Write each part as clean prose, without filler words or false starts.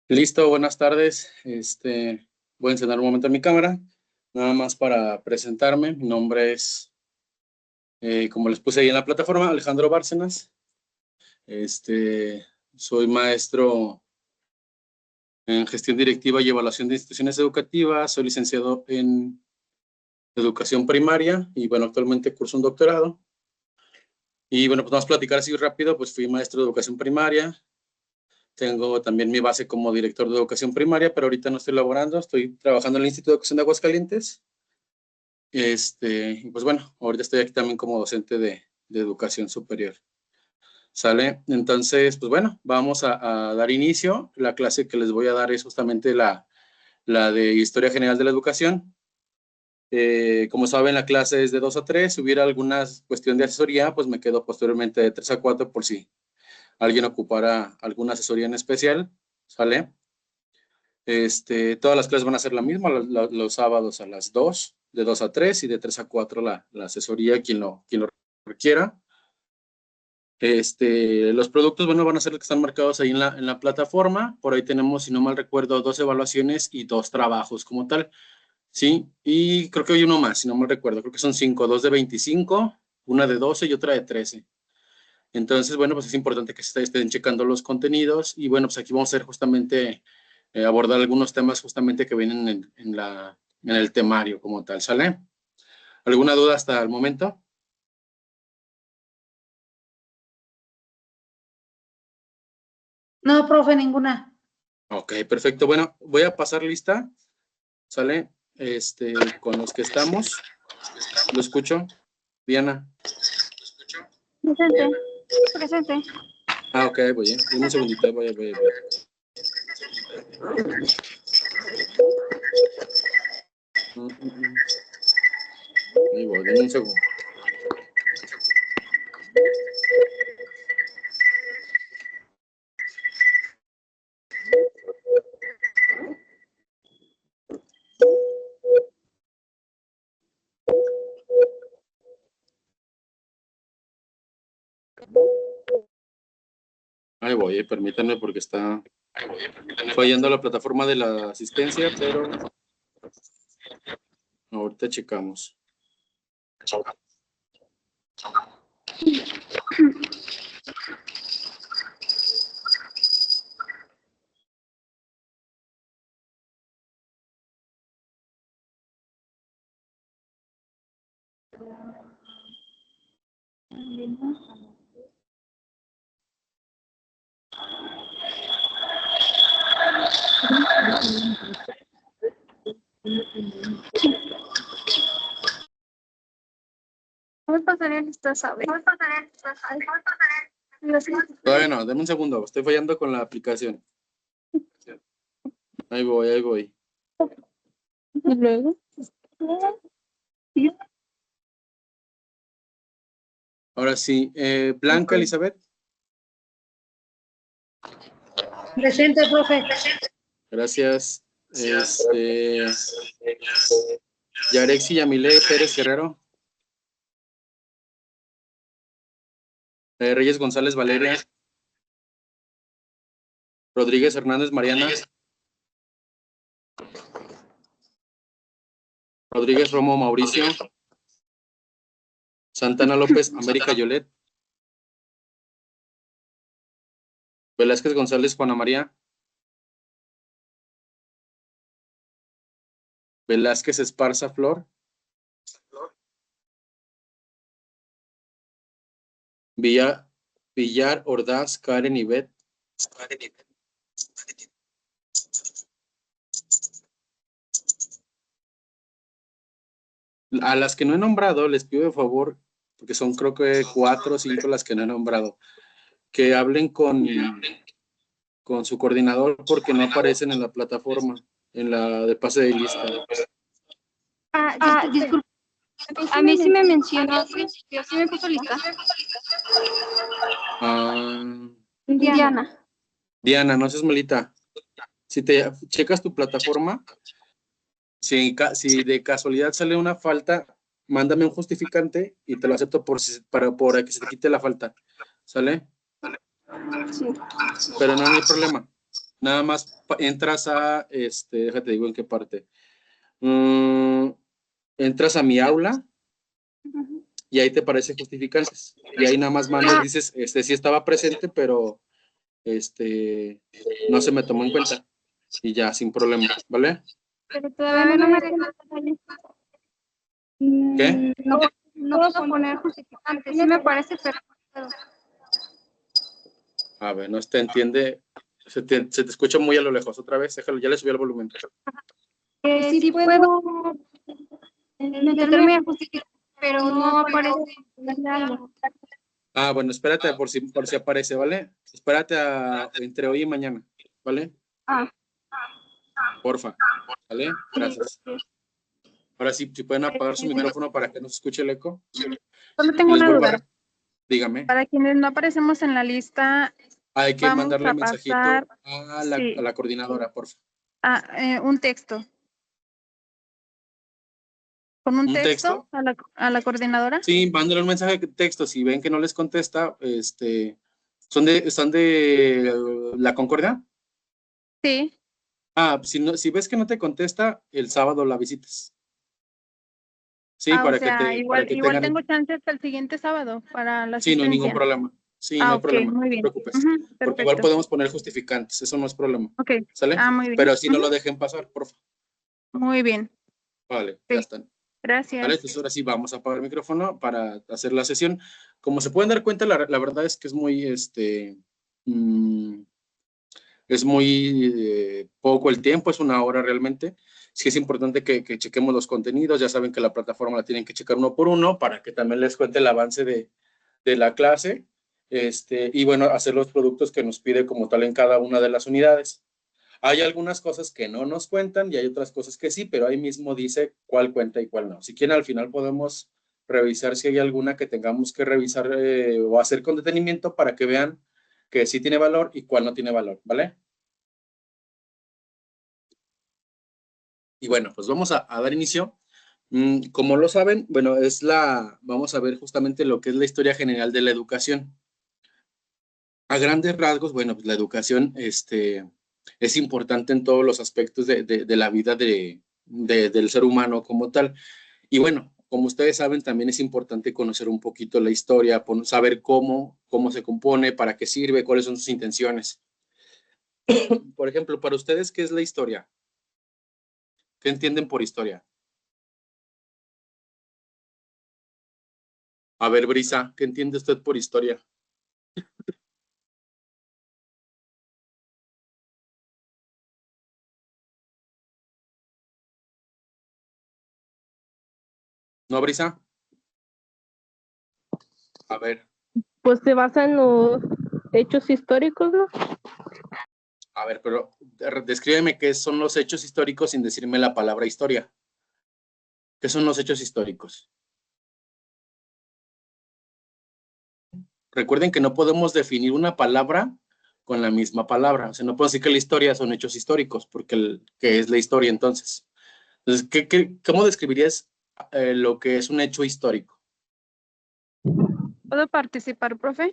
Listo, buenas tardes. Voy a encender un momento mi cámara, nada más para presentarme. Mi nombre es, como les puse ahí en la plataforma, Alejandro Bárcenas. Soy maestro en gestión directiva y evaluación de instituciones educativas. Soy licenciado en educación primaria y, bueno, actualmente curso un doctorado. Y, bueno, pues vamos a platicar así rápido. Pues fui maestro de educación primaria. Tengo también mi base como director de educación primaria, pero ahorita no estoy laborando, estoy trabajando en el Instituto de Educación de Aguascalientes. Y pues bueno, ahorita estoy aquí también como docente de educación superior. ¿Sale? Entonces, pues bueno, vamos a dar inicio. La clase que les voy a dar es justamente la de Historia General de la Educación. Como saben, la clase es de 2 a 3. Si hubiera alguna cuestión de asesoría, pues me quedo posteriormente de 3 a 4 por si alguien ocupara alguna asesoría en especial. ¿Sale? Todas las clases van a ser la misma, los sábados a las 2, de 2 a 3 y de 3 a 4 la asesoría, quien lo requiera. Los productos, bueno, van a ser los que están marcados ahí en la plataforma. Por ahí tenemos, si no mal recuerdo, 2 evaluaciones y 2 trabajos como tal. Sí, y creo que hay uno más, si no mal recuerdo. Creo que son 5, 2 de 25, una de 12 y otra de 13. Entonces, bueno, pues es importante que estén checando los contenidos. Y bueno, pues aquí vamos a hacer justamente abordar algunos temas justamente que vienen en el temario como tal, ¿sale? ¿Alguna duda hasta el momento? No, profe, ninguna. Ok, perfecto. Bueno, voy a pasar lista, ¿sale? Con los que estamos. ¿Lo escucho? Diana. Presente, presente. Ah, ok, voy, Dime un segundito, voy. Ahí voy, dame un segundo. Ahí voy, permítanme porque está fallando la plataforma de la asistencia, pero ahorita checamos. ¿Cómo pasaría lista, sabes? Bueno, dame un segundo, estoy fallando con la aplicación. Ahí voy. Y luego. Ahora sí, Blanca Elizabeth. Presente, profe. Gracias. Yarexi Yamile Pérez Guerrero. Reyes González Valeria. Rodríguez Hernández Mariana. Rodríguez Romo Mauricio. Santana López América Yolet. Velázquez González Juana María. Velázquez Esparza Flor. Villar Ordaz Karen Ivette. A las que no he nombrado, les pido de favor, porque son creo que 4 o 5 las que no he nombrado, que hablen con su coordinador porque no aparecen en la plataforma, en la de pase de lista. Disculpe. A mí sí me mencionó, yo sí me puso lista. Diana, no seas malita. Si te checas tu plataforma, si de casualidad sale una falta, mándame un justificante y te lo acepto por que se te quite la falta. ¿Sale? Sí. Pero no hay problema. Nada más entras a, déjate digo en qué parte. Entras a mi aula y ahí te aparece justificantes. Y ahí nada más mandas, dices, sí estaba presente, pero no se me tomó en cuenta. Y ya, sin problema, ¿vale? Pero todavía no me deja. ¿Qué? No puedo poner justificante. Sí me parece, pero no puedo. A ver, no te entiende. Se te escucha muy a lo lejos. Otra vez, déjalo, ya le subí el volumen. Sí puedo meterme a justificar, pero no aparece algo. Ah, bueno, espérate por si aparece, ¿vale? Espérate entre hoy y mañana, ¿vale? Ah, Porfa, ¿vale? Gracias. Ahora sí, si pueden apagar su micrófono para que no se escuche el eco. Solo Y tengo les una vuelvo duda. dígame. Para quienes no aparecemos en la lista, Hay que vamos mandarle a mensajito pasar a la coordinadora, porfa. un texto. ¿Con un ¿Un texto texto? a la coordinadora? Sí, mándale un mensaje de texto. Si ven que no les contesta, ¿están de la Concordia? Sí. Ah, si ves que no te contesta, el sábado la visitas. Sí, O para que sea, para que igual tengo tengan. chance hasta el siguiente sábado para la Sí, no hay ningún asistencia. problema. Sí, no hay Ok, problema, no muy te bien. preocupes. Ujú, Porque igual perfecto. podemos poner justificantes, eso no es problema. Ok. ¿Sale? Muy bien. Pero si no Ujú, lo dejen pasar, por favor. muy bien. Vale, ya Sí. están. Vale, Gracias. entonces ahora sí vamos a apagar el micrófono para hacer la sesión. Como se pueden dar cuenta, la verdad es que es muy, mm, es muy poco el tiempo, es una hora realmente. Sí es importante que chequemos los contenidos, ya saben que la plataforma la tienen que checar uno por uno para que también les cuente el avance de la clase, y bueno, hacer los productos que nos pide como tal en cada una de las unidades. Hay algunas cosas que no nos cuentan y hay otras cosas que sí, pero ahí mismo dice cuál cuenta y cuál no. Si quieren, al final podemos revisar si hay alguna que tengamos que revisar o hacer con detenimiento para que vean que sí tiene valor y cuál no tiene valor, ¿vale? Y bueno, pues vamos a dar inicio. Como lo saben, bueno, vamos a ver justamente lo que es la historia general de la educación. A grandes rasgos, bueno, pues la educación es importante en todos los aspectos de la vida del ser humano como tal. Y bueno, como ustedes saben, también es importante conocer un poquito la historia, saber cómo se compone, para qué sirve, cuáles son sus intenciones. Por ejemplo, para ustedes, ¿qué es la historia? ¿Qué entienden por historia? A ver, Brisa, ¿qué entiende usted por historia? ¿No, Brisa? A ver, Pues se basa en los hechos históricos, ¿no? pero descríbeme qué son los hechos históricos sin decirme la palabra historia. ¿Qué son los hechos históricos? Recuerden que no podemos definir una palabra con la misma palabra. O sea, no puedo decir que la historia son hechos históricos, porque ¿qué es la historia entonces? Entonces, cómo describirías lo que es un hecho histórico? ¿Puedo participar, profe?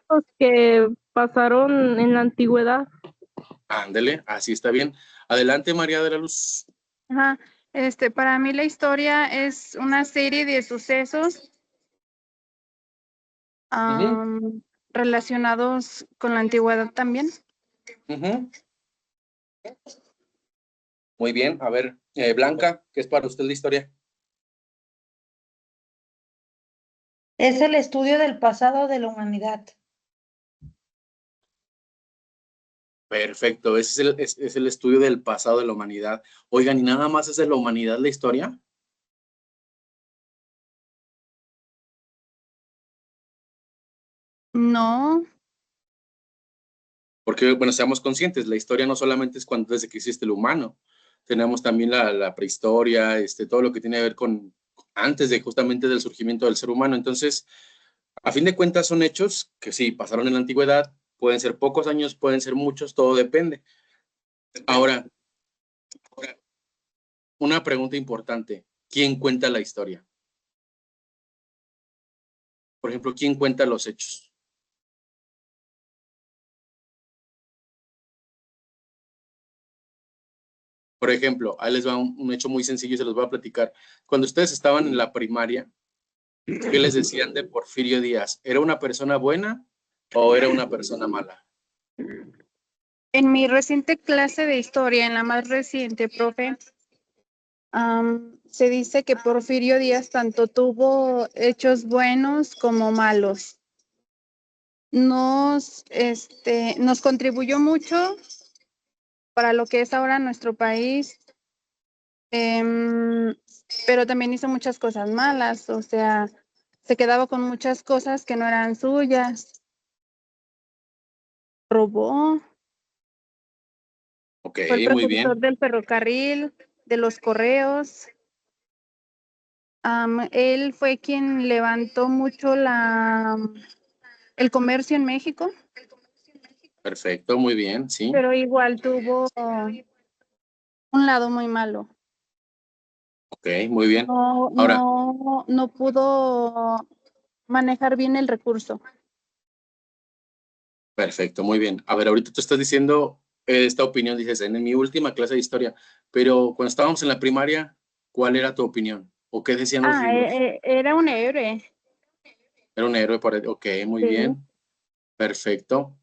Los que pasaron en la antigüedad. Ándele, así está bien. Adelante, María de la Luz. Ajá. Para mí la historia es una serie de sucesos relacionados con la antigüedad también. Muy bien. A ver, Blanca, ¿qué es para usted la historia? Es el estudio del pasado de la humanidad. Perfecto, ese es el estudio del pasado de la humanidad. Oigan, ¿y nada más es de la humanidad la historia? No, Porque, bueno, seamos conscientes, la historia no solamente es desde que existe el humano, tenemos también la prehistoria, todo lo que tiene que ver con antes de justamente del surgimiento del ser humano. Entonces, a fin de cuentas son hechos que sí, pasaron en la antigüedad, pueden ser pocos años, pueden ser muchos, todo depende. Ahora, una pregunta importante, ¿quién cuenta la historia? Por ejemplo, ¿quién cuenta los hechos? Por ejemplo, ahí les va un hecho muy sencillo y se los voy a platicar. Cuando ustedes estaban en la primaria, ¿qué les decían de Porfirio Díaz? ¿Era una persona buena o era una persona mala? En mi reciente clase de historia, en la más reciente, profe, se dice que Porfirio Díaz tanto tuvo hechos buenos como malos. Nos contribuyó mucho para lo que es ahora nuestro país, pero también hizo muchas cosas malas, o sea, se quedaba con muchas cosas que no eran suyas, robó, Ok, fue el muy precursor bien. del ferrocarril, de los correos. Él fue quien levantó mucho el comercio en México, Perfecto, muy bien, sí. pero igual tuvo un lado muy malo. Ok, muy bien. No, Ahora, no, no pudo manejar bien el recurso. perfecto, muy bien. A ver, ahorita tú estás diciendo esta opinión, dices, en mi última clase de historia, pero cuando estábamos en la primaria, ¿cuál era tu opinión? ¿O qué decían los libros? Era un héroe. Era un héroe para... Ok, muy Sí. bien, perfecto.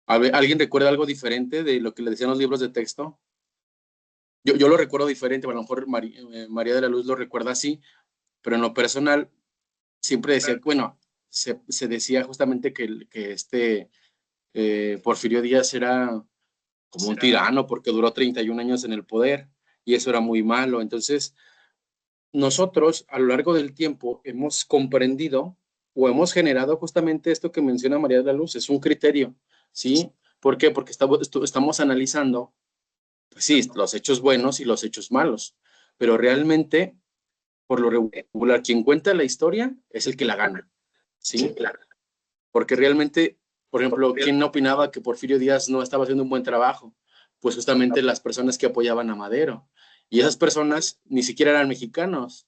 A ver, ¿alguien recuerda algo diferente de lo que le decían los libros de texto? Yo lo recuerdo diferente, a lo mejor María de la Luz lo recuerda así, pero en lo personal siempre decía, bueno, se decía justamente que Porfirio Díaz era como un tirano porque duró 31 años en el poder y eso era muy malo. Entonces, nosotros a lo largo del tiempo hemos comprendido o hemos generado justamente esto que menciona María de la Luz, es un criterio, ¿sí? ¿Por qué? Porque estamos analizando, pues sí, los hechos buenos y los hechos malos, pero realmente, por lo regular, quien cuenta la historia es el que la gana, ¿sí? Porque realmente, por ejemplo, ¿quién opinaba que Porfirio Díaz no estaba haciendo un buen trabajo? Pues justamente las personas que apoyaban a Madero. Y esas personas ni siquiera eran mexicanos.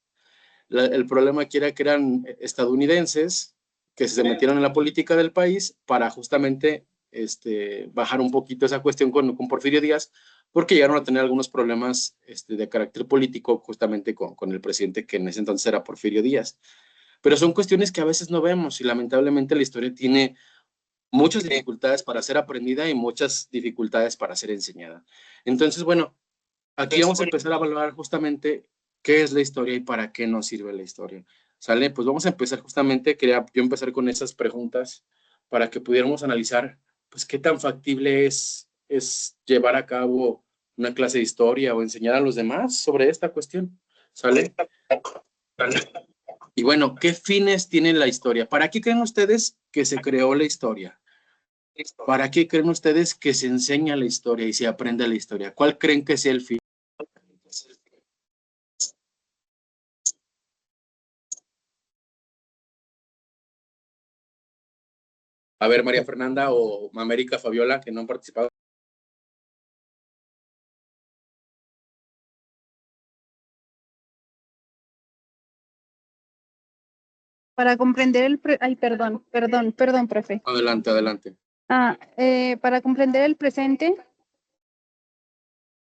El problema aquí era que eran estadounidenses que se metieron en la política del país para justamente bajar un poquito esa cuestión con Porfirio Díaz, porque llegaron a tener algunos problemas de carácter político justamente con el presidente que en ese entonces era Porfirio Díaz. Pero son cuestiones que a veces no vemos y lamentablemente la historia tiene muchas dificultades para ser aprendida y muchas dificultades para ser enseñada. Entonces, bueno, aquí vamos a empezar a valorar justamente qué es la historia y para qué nos sirve la historia. ¿Sale? Pues vamos a empezar justamente, quería yo empezar con esas preguntas para que pudiéramos analizar, pues, qué tan factible es llevar a cabo una clase de historia o enseñar a los demás sobre esta cuestión. ¿Sale? Y bueno, ¿qué fines tiene la historia? ¿Para qué creen ustedes que se creó la historia? ¿Para qué creen ustedes que se enseña la historia y se aprende la historia? ¿Cuál creen que sea el fin? A ver, María Fernanda o América Fabiola, que no han participado. Para comprender ay, perdón, profe. Adelante, adelante. Para comprender el presente,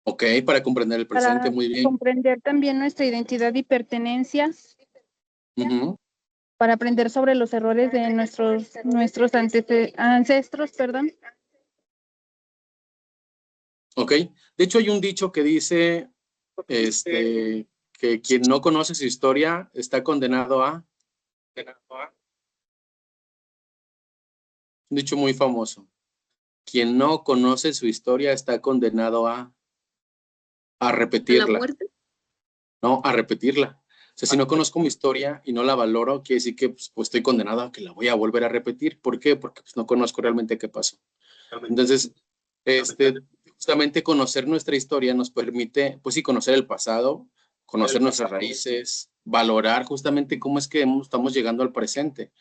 Ok, para comprender el presente, para muy bien. comprender también nuestra identidad y pertenencia, Uh-huh. para aprender sobre los errores de nuestros ancestros, perdón. Ok, de hecho hay un dicho que dice que quien no conoce su historia está condenado a... Un dicho muy famoso. Quien no conoce su historia está condenado a ¿A la repetirla. muerte? No, a repetirla. O sea, si no conozco mi historia y no la valoro, quiere decir que pues, estoy condenado a que la voy a volver a repetir. ¿Por qué? Porque pues, no conozco realmente qué pasó. Entonces, justamente conocer nuestra historia nos permite, pues sí, conocer el pasado, conocer nuestras raíces, valorar justamente cómo es que estamos llegando al presente.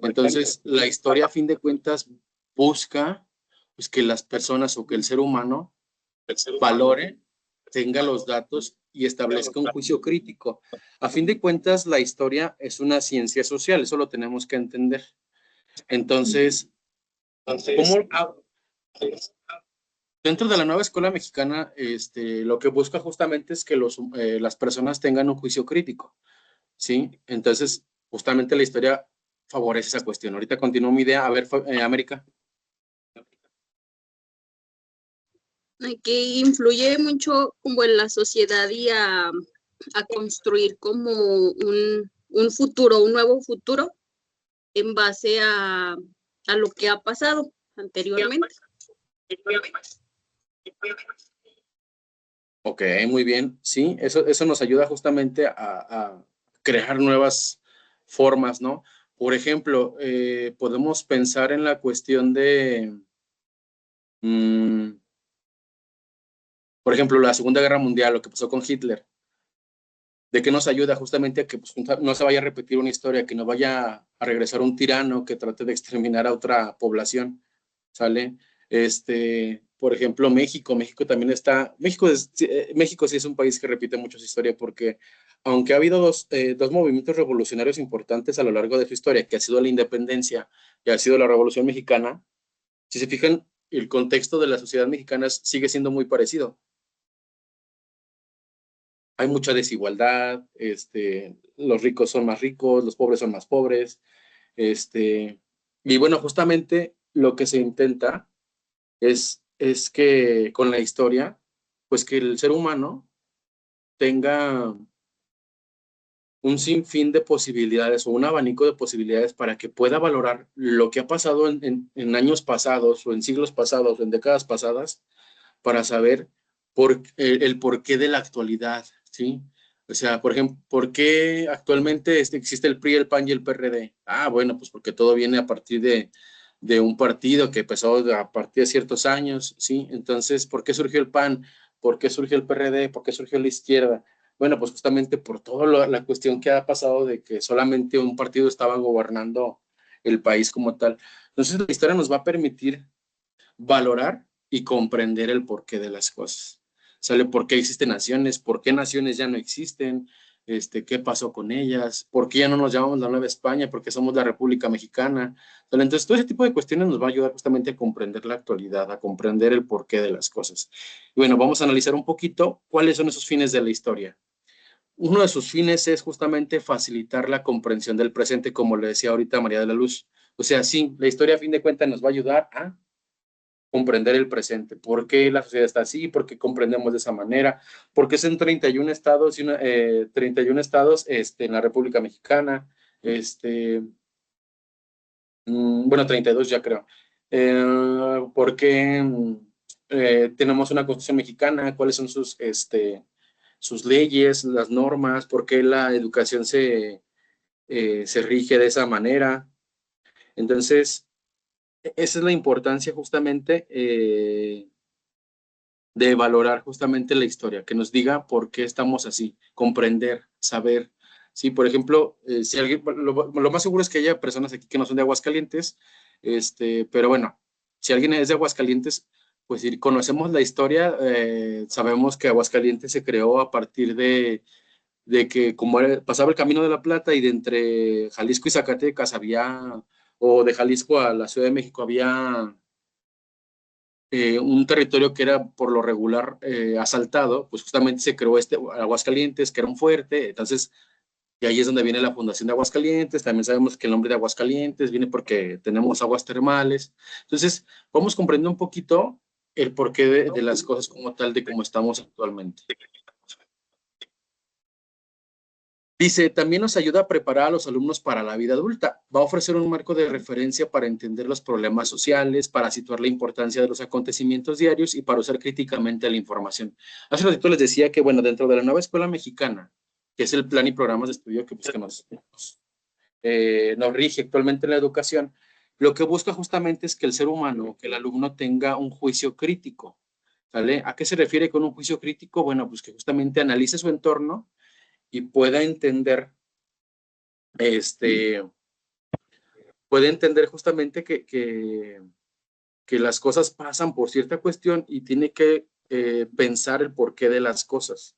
Entonces, la historia, a fin de cuentas, busca pues, que las personas o que el ser humano valore, tenga los datos y establezca un juicio crítico. A fin de cuentas, la historia es una ciencia social, eso lo tenemos que entender. Entonces, ¿cómo, Dentro de la nueva escuela mexicana, lo que busca justamente es que las personas tengan un juicio crítico, ¿sí? Entonces, justamente la historia favorece esa cuestión. Ahorita continúo mi idea. A ver, América. Que influye mucho como en la sociedad y a construir como un futuro, un nuevo futuro en base a lo que ha pasado anteriormente. Ok, muy bien. Sí, eso nos ayuda justamente a crear nuevas formas, ¿no? Por ejemplo, podemos pensar en la cuestión de, por ejemplo, la Segunda Guerra Mundial, lo que pasó con Hitler. ¿De qué nos ayuda? Justamente a que pues, no se vaya a repetir una historia, que no vaya a regresar un tirano que trate de exterminar a otra población, ¿sale? Por ejemplo, México también está, México sí es un país que repite mucho su historia porque aunque ha habido dos movimientos revolucionarios importantes a lo largo de su historia, que ha sido la independencia y ha sido la Revolución Mexicana, si se fijan, el contexto de la sociedad mexicana sigue siendo muy parecido. Hay mucha desigualdad, los ricos son más ricos, los pobres son más pobres, y bueno, justamente lo que se intenta es que con la historia, pues que el ser humano tenga un sinfín de posibilidades o un abanico de posibilidades para que pueda valorar lo que ha pasado en años pasados o en siglos pasados o en décadas pasadas para saber el porqué de la actualidad, ¿sí? O sea, por ejemplo, ¿por qué actualmente existe el PRI, el PAN y el PRD? Ah, bueno, pues porque todo viene a partir de un partido que empezó a partir de ciertos años, ¿sí? Entonces, ¿por qué surgió el PAN? ¿Por qué surgió el PRD? ¿Por qué surgió la izquierda? Bueno, pues justamente por toda la cuestión que ha pasado de que solamente un partido estaba gobernando el país como tal. Entonces, la historia nos va a permitir valorar y comprender el porqué de las cosas. ¿Sale? ¿Por qué existen naciones? ¿Por qué naciones ya no existen? ¿Qué pasó con ellas? ¿Por qué ya no nos llamamos la Nueva España? ¿Por qué somos la República Mexicana? ¿Sale? Entonces, todo ese tipo de cuestiones nos va a ayudar justamente a comprender la actualidad, a comprender el porqué de las cosas. Y bueno, vamos a analizar un poquito cuáles son esos fines de la historia. Uno de sus fines es justamente facilitar la comprensión del presente, como le decía ahorita María de la Luz. O sea, sí, la historia a fin de cuentas nos va a ayudar a comprender el presente, por qué la sociedad está así, por qué comprendemos de esa manera, por qué son 31 estados, 31 estados en la República Mexicana, bueno, 32 ya creo. ¿Por qué tenemos una constitución mexicana? ¿Cuáles son sus leyes, las normas? ¿Por qué la educación se rige de esa manera? Entonces, esa es la importancia justamente de valorar justamente la historia, que nos diga por qué estamos así, comprender, saber. Sí, por ejemplo, si alguien, lo más seguro es que haya personas aquí que no son de Aguascalientes, pero bueno, si alguien es de Aguascalientes, pues si conocemos la historia, sabemos que Aguascalientes se creó a partir de que como pasaba el Camino de la Plata y de entre Jalisco y Zacatecas había, o de Jalisco a la Ciudad de México había un territorio que era por lo regular asaltado, pues justamente se creó Aguascalientes, que era un fuerte, entonces, y ahí es donde viene la fundación de Aguascalientes, también sabemos que el nombre de Aguascalientes viene porque tenemos aguas termales, entonces, vamos comprendiendo un poquito el porqué de las cosas como tal, de cómo estamos actualmente. Dice, también nos ayuda a preparar a los alumnos para la vida adulta. Va a ofrecer un marco de referencia para entender los problemas sociales, para situar la importancia de los acontecimientos diarios y para usar críticamente la información. Hace ratito les decía que, bueno, dentro de la nueva escuela mexicana, que es el plan y programas de estudio que nos rige actualmente en la educación, lo que busca justamente es que el ser humano, que el alumno tenga un juicio crítico. ¿Sale? ¿A qué se refiere con un juicio crítico? Bueno, pues que justamente analice su entorno y puede entender justamente que las cosas pasan por cierta cuestión y tiene que pensar el porqué de las cosas,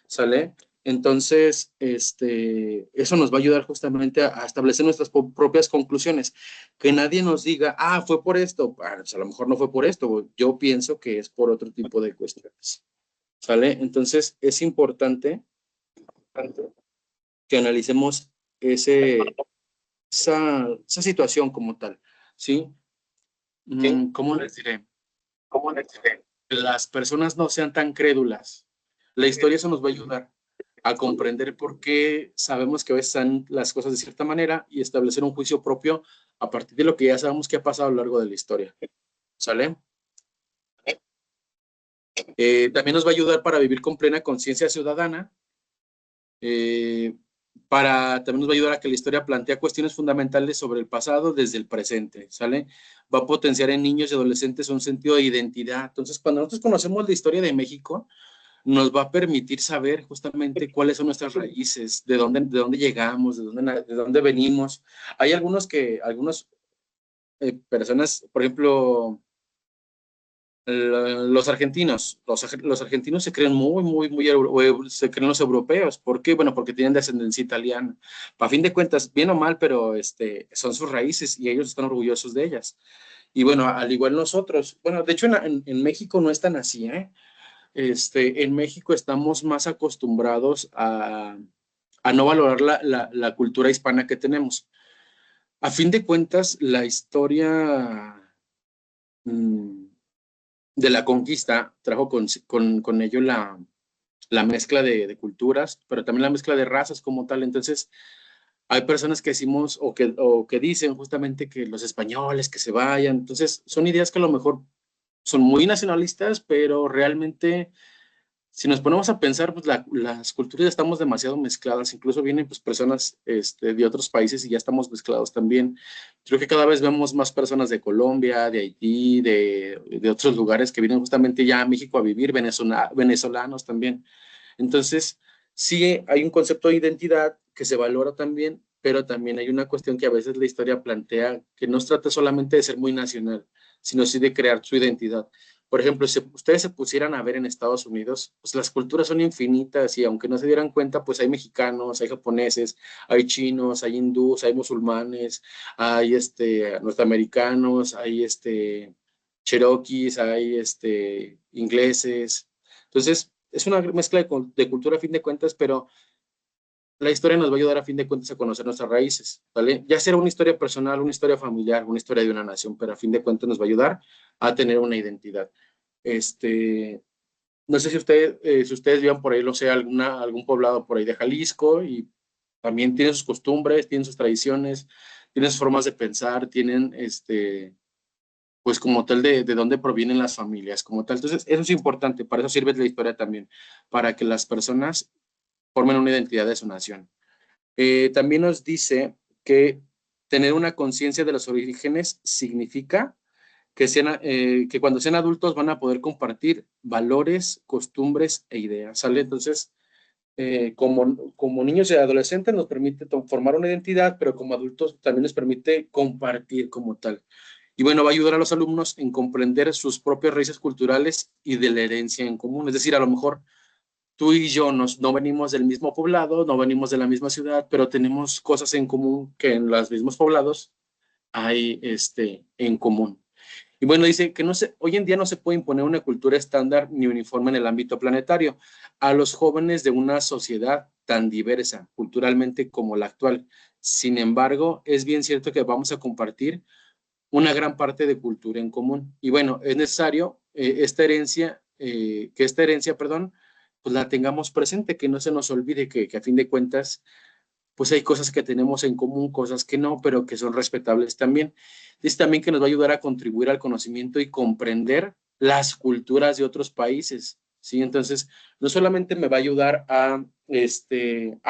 ¿sale? Entonces, eso nos va a ayudar justamente a establecer nuestras propias conclusiones. Que nadie nos diga, ah, fue por esto. Pues a lo mejor no fue por esto. Yo pienso que es por otro tipo de cuestiones. ¿Sale? Entonces, es importante que analicemos esa situación como tal. ¿Sí? ¿Cómo les diré? Que las personas no sean tan crédulas. La historia eso nos va a ayudar a comprender por qué sabemos que a veces están las cosas de cierta manera y establecer un juicio propio a partir de lo que ya sabemos que ha pasado a lo largo de la historia. ¿Sale? También nos va a ayudar para vivir con plena conciencia ciudadana. También nos va a ayudar a que la historia plantea cuestiones fundamentales sobre el pasado desde el presente, ¿sale? Va a potenciar en niños y adolescentes un sentido de identidad. Entonces, cuando nosotros conocemos la historia de México, nos va a permitir saber justamente cuáles son nuestras raíces, de dónde llegamos, de dónde venimos. Hay algunas personas, por ejemplo, los argentinos se creen se creen los europeos. ¿Por qué? Bueno, porque tienen descendencia italiana. A fin de cuentas, bien o mal, pero son sus raíces y ellos están orgullosos de ellas. Y bueno, al igual nosotros. Bueno, de hecho en México no es tan así, ¿eh? En México estamos más acostumbrados a no valorar la cultura hispana que tenemos. A fin de cuentas, la historia de la conquista trajo con ello la mezcla de culturas, pero también la mezcla de razas como tal. Entonces, hay personas que decimos o que dicen justamente que los españoles que se vayan. Entonces, son ideas que a lo mejor son muy nacionalistas, pero realmente si nos ponemos a pensar, pues las culturas estamos demasiado mezcladas, incluso vienen pues personas de otros países y ya estamos mezclados también. Creo que cada vez vemos más personas de Colombia, de Haití, de otros lugares que vienen justamente ya a México a vivir, venezolanos también. Entonces, sí hay un concepto de identidad que se valora también, pero también hay una cuestión que a veces la historia plantea que no se trata solamente de ser muy nacional, sino sí de crear su identidad. Por ejemplo, si ustedes se pusieran a ver en Estados Unidos, pues las culturas son infinitas y aunque no se dieran cuenta, pues hay mexicanos, hay japoneses, hay chinos, hay hindús, hay musulmanes, hay norteamericanos, hay cherokees, hay ingleses. Entonces, es una mezcla de cultura a fin de cuentas, pero la historia nos va a ayudar a fin de cuentas a conocer nuestras raíces, ¿vale? Ya será una historia personal, una historia familiar, una historia de una nación, pero a fin de cuentas nos va a ayudar a tener una identidad. No sé si ustedes vivan por ahí, no sé, algún poblado por ahí de Jalisco y también tienen sus costumbres, tienen sus tradiciones, tienen sus formas de pensar, tienen, pues como tal de dónde provienen las familias, como tal. Entonces, eso es importante, para eso sirve la historia también, para que las personas formen una identidad de su nación. También nos dice que tener una conciencia de los orígenes significa que cuando sean adultos van a poder compartir valores, costumbres e ideas, ¿sale? Entonces, como niños y adolescentes nos permite formar una identidad, pero como adultos también nos permite compartir como tal. Y bueno, va a ayudar a los alumnos en comprender sus propias raíces culturales y de la herencia en común. Es decir, a lo mejor tú y yo no venimos del mismo poblado, no venimos de la misma ciudad, pero tenemos cosas en común que en los mismos poblados hay en común. Y bueno, dice que hoy en día no se puede imponer una cultura estándar ni uniforme en el ámbito planetario a los jóvenes de una sociedad tan diversa culturalmente como la actual. Sin embargo, es bien cierto que vamos a compartir una gran parte de cultura en común. Y bueno, es necesario que esta herencia, pues la tengamos presente, que no se nos olvide que a fin de cuentas pues hay cosas que tenemos en común, cosas que no, pero que son respetables también. Dice también que nos va a ayudar a contribuir al conocimiento y comprender las culturas de otros países, ¿sí? Entonces, no solamente me va a ayudar a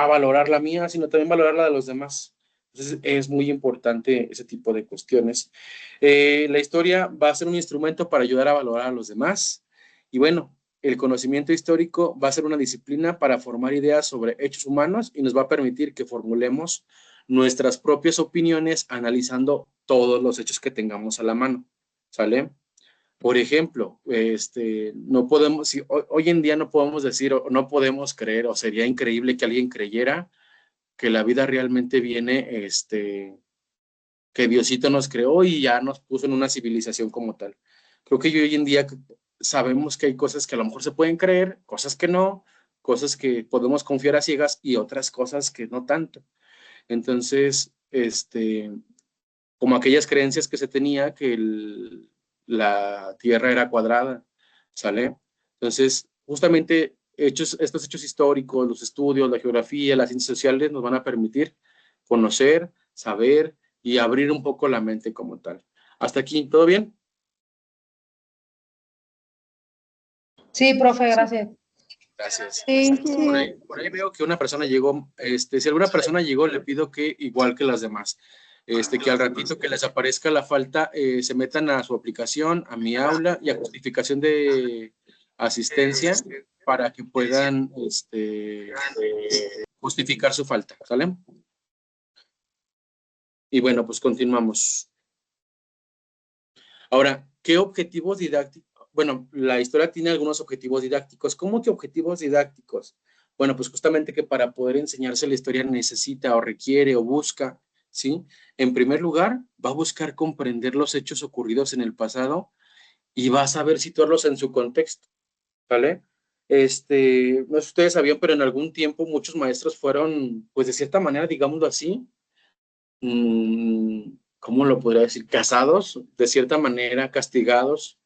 valorar la mía, sino también valorar la de los demás. Entonces, es muy importante ese tipo de cuestiones. La historia va a ser un instrumento para ayudar a valorar a los demás. Y bueno, el conocimiento histórico va a ser una disciplina para formar ideas sobre hechos humanos y nos va a permitir que formulemos nuestras propias opiniones analizando todos los hechos que tengamos a la mano, ¿sale? Por ejemplo, no podemos, hoy en día no podemos decir, o no podemos creer, o sería increíble que alguien creyera que la vida realmente viene, que Diosito nos creó y ya nos puso en una civilización como tal. Creo que hoy en día sabemos que hay cosas que a lo mejor se pueden creer, cosas que no, cosas que podemos confiar a ciegas y otras cosas que no tanto. Entonces, como aquellas creencias que se tenía que la Tierra era cuadrada, ¿sale? Entonces, justamente estos hechos históricos, los estudios, la geografía, las ciencias sociales nos van a permitir conocer, saber y abrir un poco la mente como tal. Hasta aquí, ¿todo bien? Sí, profe, gracias. Gracias. Sí, Por ahí veo que una persona llegó, si alguna persona llegó, le pido que igual que las demás, que al ratito que les aparezca la falta, se metan a su aplicación, a mi aula y a justificación de asistencia para que puedan justificar su falta, ¿sale? Y bueno, pues continuamos. Ahora, ¿qué objetivos didácticos? Bueno, la historia tiene algunos objetivos didácticos. ¿Cómo que objetivos didácticos? Bueno, pues justamente que para poder enseñarse la historia necesita o requiere o busca, ¿sí? En primer lugar, va a buscar comprender los hechos ocurridos en el pasado y va a saber situarlos en su contexto, ¿vale? No sé si ustedes sabían, pero en algún tiempo muchos maestros fueron, pues de cierta manera, digámoslo así, ¿cómo lo podría decir? Casados, de cierta manera, castigados,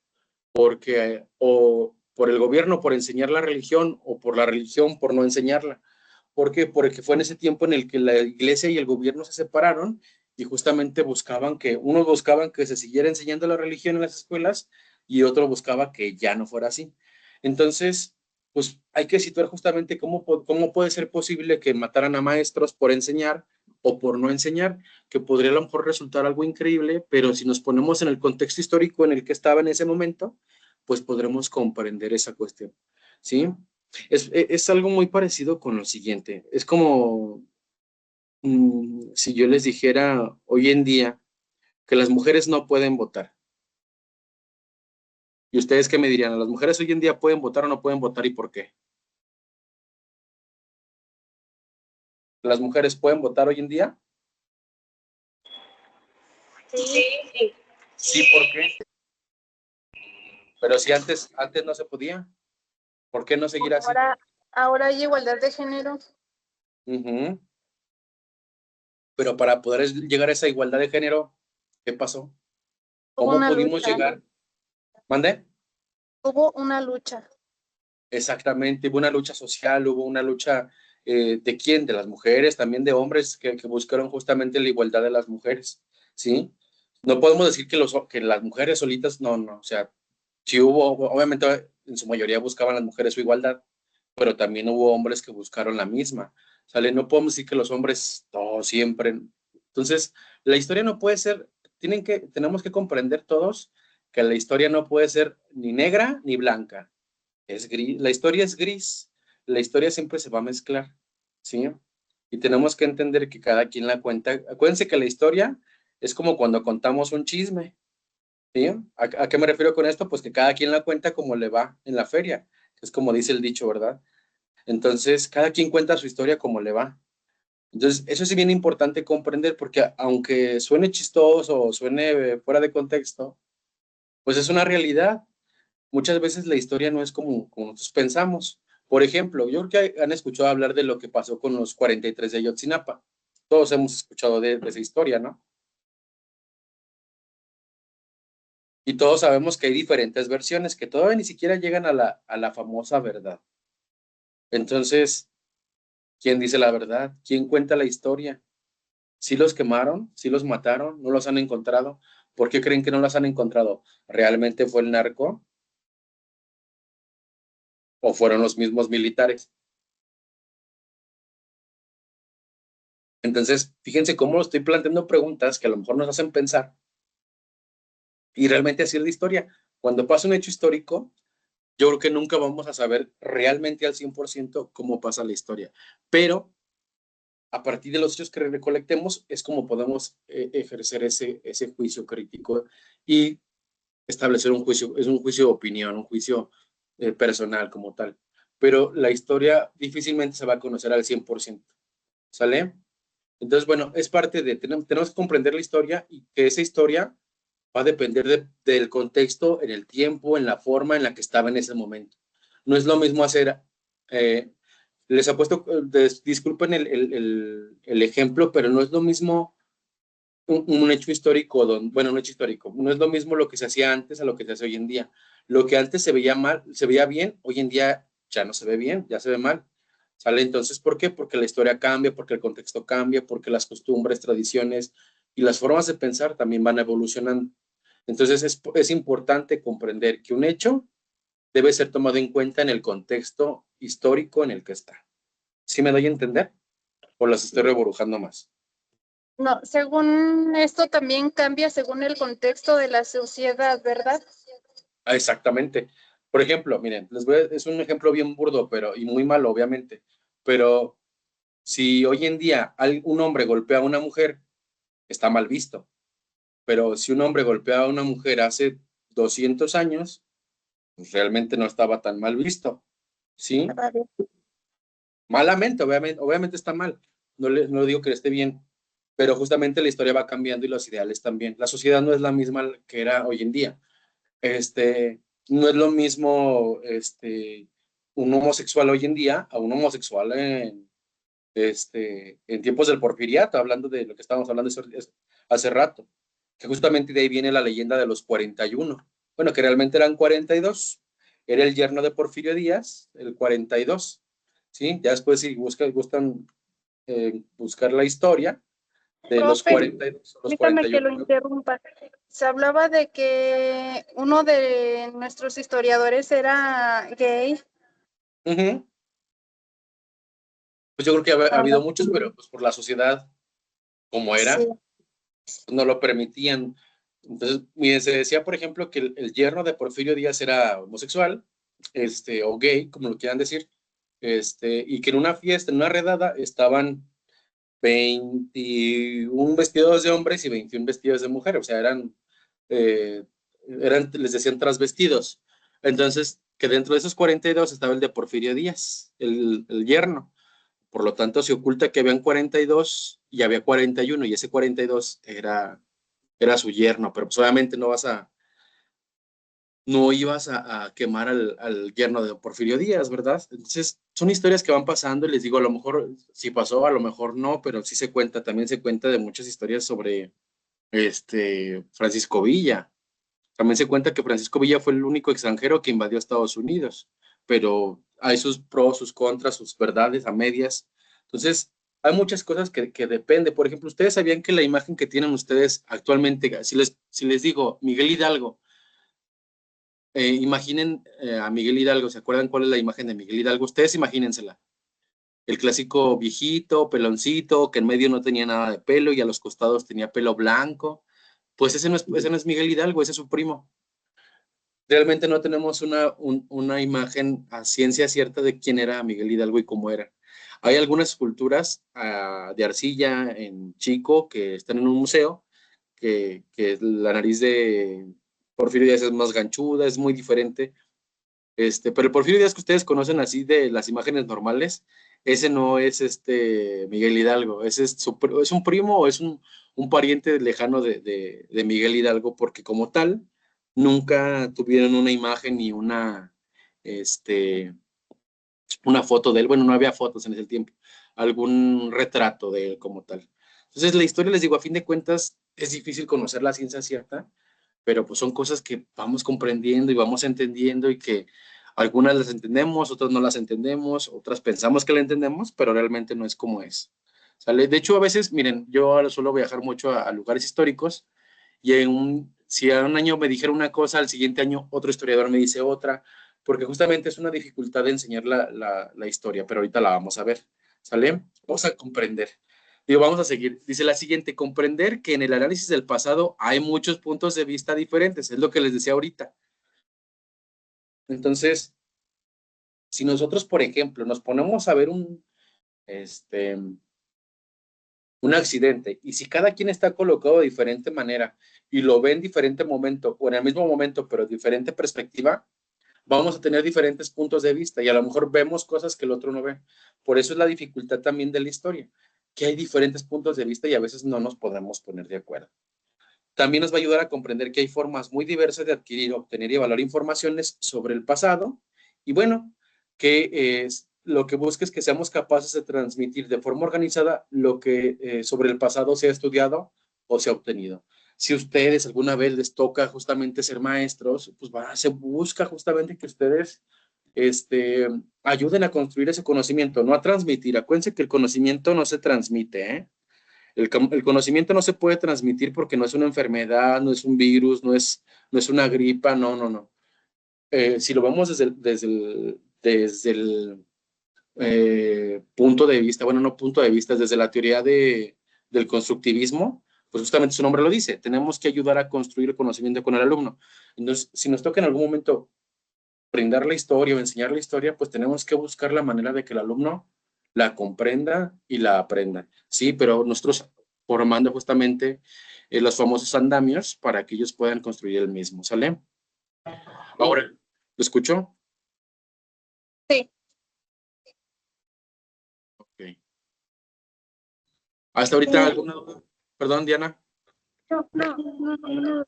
porque o por el gobierno por enseñar la religión o por la religión por no enseñarla. ¿Por qué? Porque fue en ese tiempo en el que la iglesia y el gobierno se separaron y justamente unos buscaban que se siguiera enseñando la religión en las escuelas y otro buscaba que ya no fuera así. Entonces, pues hay que situar justamente cómo puede ser posible que mataran a maestros por enseñar o por no enseñar, que podría a lo mejor resultar algo increíble, pero si nos ponemos en el contexto histórico en el que estaba en ese momento, pues podremos comprender esa cuestión, ¿sí? Es algo muy parecido con lo siguiente. Es como si yo les dijera hoy en día que las mujeres no pueden votar. ¿Y ustedes qué me dirían? ¿Las mujeres hoy en día pueden votar o no pueden votar y por qué? ¿Las mujeres pueden votar hoy en día? Sí. Sí, ¿por qué? Pero si antes no se podía, ¿por qué no seguir así? ahora hay igualdad de género. Ujú. Pero para poder llegar a esa igualdad de género, ¿qué pasó? Hubo ¿Cómo una pudimos lucha. llegar? ¿Mande? Hubo una lucha. Exactamente, hubo una lucha social, hubo una lucha ¿de quién? De las mujeres, también de hombres que buscaron justamente la igualdad de las mujeres, ¿sí? No podemos decir que las mujeres solitas, no, o sea, sí hubo, obviamente en su mayoría buscaban las mujeres su igualdad, pero también hubo hombres que buscaron la misma, ¿sale? No podemos decir que los hombres, todos siempre. Entonces, la historia no puede ser, tenemos que comprender todos que la historia no puede ser ni negra ni blanca, es gris, la historia es gris, la historia siempre se va a mezclar, ¿sí? Y tenemos que entender que cada quien la cuenta. Acuérdense que la historia es como cuando contamos un chisme, ¿sí? ¿A qué me refiero con esto? Pues que cada quien la cuenta como le va en la feria, es como dice el dicho, ¿verdad? Entonces, cada quien cuenta su historia como le va. Entonces, eso es bien importante comprender porque aunque suene chistoso o suene fuera de contexto, pues es una realidad. Muchas veces la historia no es como nosotros pensamos. Por ejemplo, yo creo que han escuchado hablar de lo que pasó con los 43 de Ayotzinapa. Todos hemos escuchado de esa historia, ¿no? Y todos sabemos que hay diferentes versiones que todavía ni siquiera llegan a la famosa verdad. Entonces, ¿quién dice la verdad? ¿Quién cuenta la historia? ¿Sí los quemaron? ¿Sí los mataron? ¿No los han encontrado? ¿Por qué creen que no los han encontrado? ¿Realmente fue el narco? ¿O fueron los mismos militares? Entonces, fíjense cómo estoy planteando preguntas que a lo mejor nos hacen pensar y realmente así es la historia. Cuando pasa un hecho histórico, yo creo que nunca vamos a saber realmente al 100% cómo pasa la historia, pero a partir de los hechos que recolectemos es como podemos ejercer ese juicio crítico y establecer un juicio, es un juicio de opinión, un juicio personal como tal. Pero la historia difícilmente se va a conocer al 100%, ¿sale? Entonces, bueno, es parte de, tenemos que comprender la historia y que esa historia va a depender del contexto, en el tiempo, en la forma en la que estaba en ese momento. No es lo mismo hacer, les apuesto, disculpen el ejemplo, pero no es lo mismo un hecho histórico, bueno, un hecho histórico, no es lo mismo lo que se hacía antes a lo que se hace hoy en día. Lo que antes se veía mal, se veía bien, hoy en día ya no se ve bien, ya se ve mal. ¿Sale? Entonces, ¿por qué? Porque la historia cambia, porque el contexto cambia, porque las costumbres, tradiciones y las formas de pensar también van evolucionando. Entonces, es importante comprender que un hecho debe ser tomado en cuenta en el contexto histórico en el que está. ¿Sí me doy a entender? ¿O las estoy reborujando más? No, según esto también cambia según el contexto de la sociedad, ¿verdad? Ah, exactamente. Por ejemplo, miren, es un ejemplo bien burdo, y muy malo, obviamente, pero si hoy en día un hombre golpea a una mujer, está mal visto, pero si un hombre golpea a una mujer hace 200 años, pues realmente no estaba tan mal visto, ¿sí? Malamente, obviamente está mal, no digo que esté bien, pero justamente la historia va cambiando y los ideales también. La sociedad no es la misma que era hoy en día. No es lo mismo un homosexual hoy en día a un homosexual en tiempos del Porfiriato, hablando de lo que estábamos hablando hace rato, que justamente de ahí viene la leyenda de los 41. Bueno, que realmente eran 42. Era el yerno de Porfirio Díaz, el 42. ¿Sí? Ya después, si gustan buscar la historia de los Profe, 42 los permítame que lo 41. interrumpa. Se hablaba de que uno de nuestros historiadores era gay. Pues yo creo que ha habido muchos, pero pues por la sociedad como Sí. era, no lo permitían. Entonces, miren, se decía, por ejemplo, que el yerno de Porfirio Díaz era homosexual, o gay, como lo quieran decir, y que en una fiesta, en una redada, estaban 21 vestidos de hombres y 21 vestidos de mujer, o sea, eh, les decían transvestidos. Entonces, que dentro de esos 42 estaba el de Porfirio Díaz, el yerno. Por lo tanto, se oculta que habían 42 y había 41 y ese 42 era su yerno, pero pues obviamente no ibas a quemar al yerno de Porfirio Díaz, ¿verdad? Entonces, son historias que van pasando y les digo, a lo mejor sí pasó, a lo mejor no, pero sí se cuenta, también se cuenta de muchas historias sobre Francisco Villa. También se cuenta que Francisco Villa fue el único extranjero que invadió Estados Unidos, pero hay sus pros, sus contras, sus verdades a medias. Entonces, hay muchas cosas que depende. Por ejemplo, ustedes sabían que la imagen que tienen ustedes actualmente, si les digo Miguel Hidalgo, imaginen a Miguel Hidalgo, ¿se acuerdan cuál es la imagen de Miguel Hidalgo? Ustedes imagínensela. El clásico viejito, peloncito, que en medio no tenía nada de pelo y a los costados tenía pelo blanco. Pues ese no es Miguel Hidalgo, ese es su primo. Realmente no tenemos una imagen a ciencia cierta de quién era Miguel Hidalgo y cómo era. Hay algunas esculturas de arcilla en Chico que están en un museo, que la nariz de Porfirio Díaz es más ganchuda, es muy diferente. Pero el Porfirio Díaz que ustedes conocen así de las imágenes normales, ese no es Miguel Hidalgo, ese es un primo o es un pariente lejano de Miguel Hidalgo, porque como tal, nunca tuvieron una imagen ni una foto de él. Bueno, no había fotos en ese tiempo, algún retrato de él como tal. Entonces, la historia, les digo, a fin de cuentas, es difícil conocer la ciencia cierta, pero pues son cosas que vamos comprendiendo y vamos entendiendo y que algunas las entendemos, otras no las entendemos, otras pensamos que la entendemos, pero realmente no es como es. ¿Sale? De hecho, a veces, miren, yo ahora suelo viajar mucho a lugares históricos y si a un año me dijera una cosa, al siguiente año otro historiador me dice otra, porque justamente es una dificultad de enseñar la historia, pero ahorita la vamos a ver. ¿Sale? Vamos a comprender. Digo, vamos a seguir. Dice la siguiente, comprender que en el análisis del pasado hay muchos puntos de vista diferentes, es lo que les decía ahorita. Entonces, si nosotros, por ejemplo, nos ponemos a ver una un accidente, y si cada quien está colocado de diferente manera y lo ve en diferente momento, o en el mismo momento, pero diferente perspectiva, vamos a tener diferentes puntos de vista y a lo mejor vemos cosas que el otro no ve. Por eso es la dificultad también de la historia, que hay diferentes puntos de vista y a veces no nos podemos poner de acuerdo. También nos va a ayudar a comprender que hay formas muy diversas de adquirir, obtener y evaluar informaciones sobre el pasado. Y bueno, que lo que busca es que seamos capaces de transmitir de forma organizada lo que sobre el pasado se ha estudiado o se ha obtenido. Si ustedes alguna vez les toca justamente ser maestros, pues se busca justamente que ustedes ayuden a construir ese conocimiento, no a transmitir. Acuérdense que el conocimiento no se transmite, ¿eh? El conocimiento no se puede transmitir porque no es una enfermedad, no es un virus, no es una gripa, no. Si lo vemos desde el punto de vista, bueno, no punto de vista, desde la teoría del constructivismo, pues justamente su nombre lo dice, tenemos que ayudar a construir el conocimiento con el alumno. Entonces, si nos toca en algún momento brindar la historia o enseñar la historia, pues tenemos que buscar la manera de que el alumno la comprenda y la aprenda. Sí, pero nosotros formando justamente los famosos andamios para que ellos puedan construir el mismo, ¿sale? Ahora, ¿lo escucho? Sí. Ok. ¿Hasta ahorita alguna duda? Perdón, Diana. No.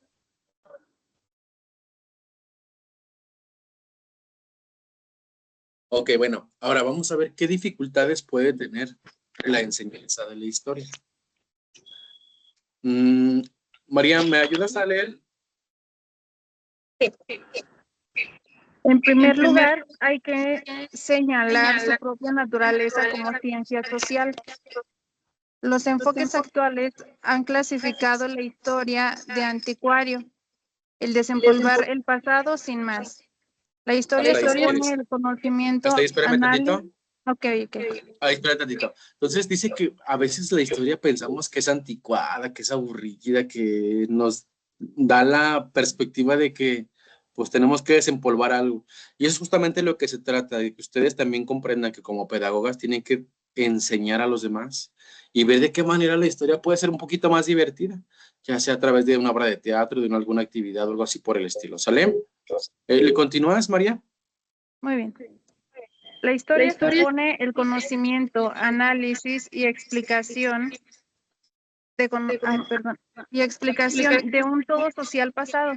Ok, bueno, ahora vamos a ver qué dificultades puede tener la enseñanza de la historia. María, ¿me ayudas a leer? En primer lugar, hay que señalar su propia naturaleza como ciencia social. Los enfoques actuales han clasificado la historia de anticuario, el desempolvar el pasado sin más. La historia supone el conocimiento. Hasta ahí, espérame tantito. Ok. Ahí, espérame tantito. Entonces dice que a veces la historia pensamos que es anticuada, que es aburrida, que nos da la perspectiva de que pues tenemos que desempolvar algo. Y eso es justamente lo que se trata, de que ustedes también comprendan que como pedagogas tienen que enseñar a los demás y ver de qué manera la historia puede ser un poquito más divertida, ya sea a través de una obra de teatro, de alguna actividad o algo así por el estilo. ¿Sale? ¿Le continúas, María? Muy bien. La historia supone el conocimiento, análisis y explicación de un todo social pasado.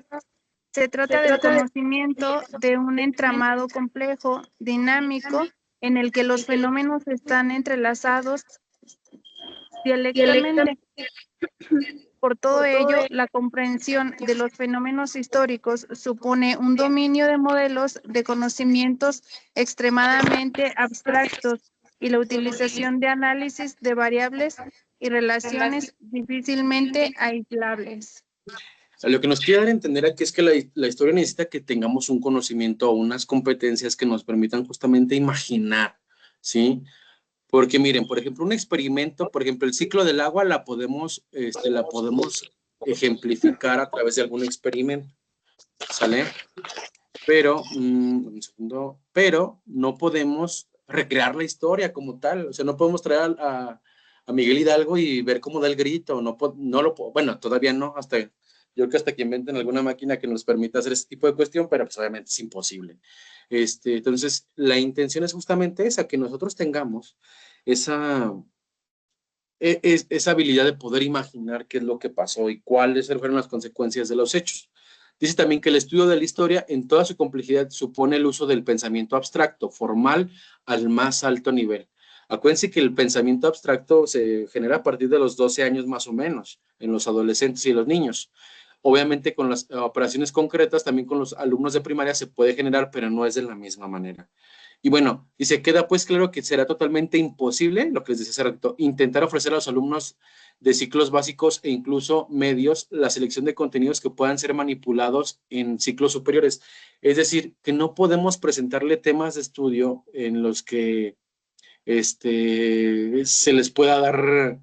Se trata del conocimiento de un entramado complejo, dinámico, en el que los fenómenos están entrelazados dialécticamente. Por todo ello, la comprensión de los fenómenos históricos supone un dominio de modelos de conocimientos extremadamente abstractos y la utilización de análisis de variables y relaciones difícilmente aislables. Lo que nos quiere dar a entender aquí es que la historia necesita que tengamos un conocimiento o unas competencias que nos permitan justamente imaginar, ¿sí? Porque miren, por ejemplo, un experimento, por ejemplo, el ciclo del agua la podemos ejemplificar a través de algún experimento, ¿sale? Pero, un segundo, pero no podemos recrear la historia como tal, o sea, no podemos traer a Miguel Hidalgo y ver cómo da el grito, bueno, todavía no, yo creo que hasta que inventen alguna máquina que nos permita hacer ese tipo de cuestión, pero pues obviamente es imposible. Entonces, la intención es justamente esa, que nosotros tengamos esa habilidad de poder imaginar qué es lo que pasó y cuáles fueron las consecuencias de los hechos. Dice también que el estudio de la historia en toda su complejidad supone el uso del pensamiento abstracto, formal, al más alto nivel. Acuérdense que el pensamiento abstracto se genera a partir de los 12 años más o menos, en los adolescentes y los niños. Obviamente con las operaciones concretas, también con los alumnos de primaria se puede generar, pero no es de la misma manera. Y bueno, y se queda pues claro que será totalmente imposible, lo que les decía hace rato, intentar ofrecer a los alumnos de ciclos básicos e incluso medios la selección de contenidos que puedan ser manipulados en ciclos superiores. Es decir, que no podemos presentarle temas de estudio en los que se les pueda dar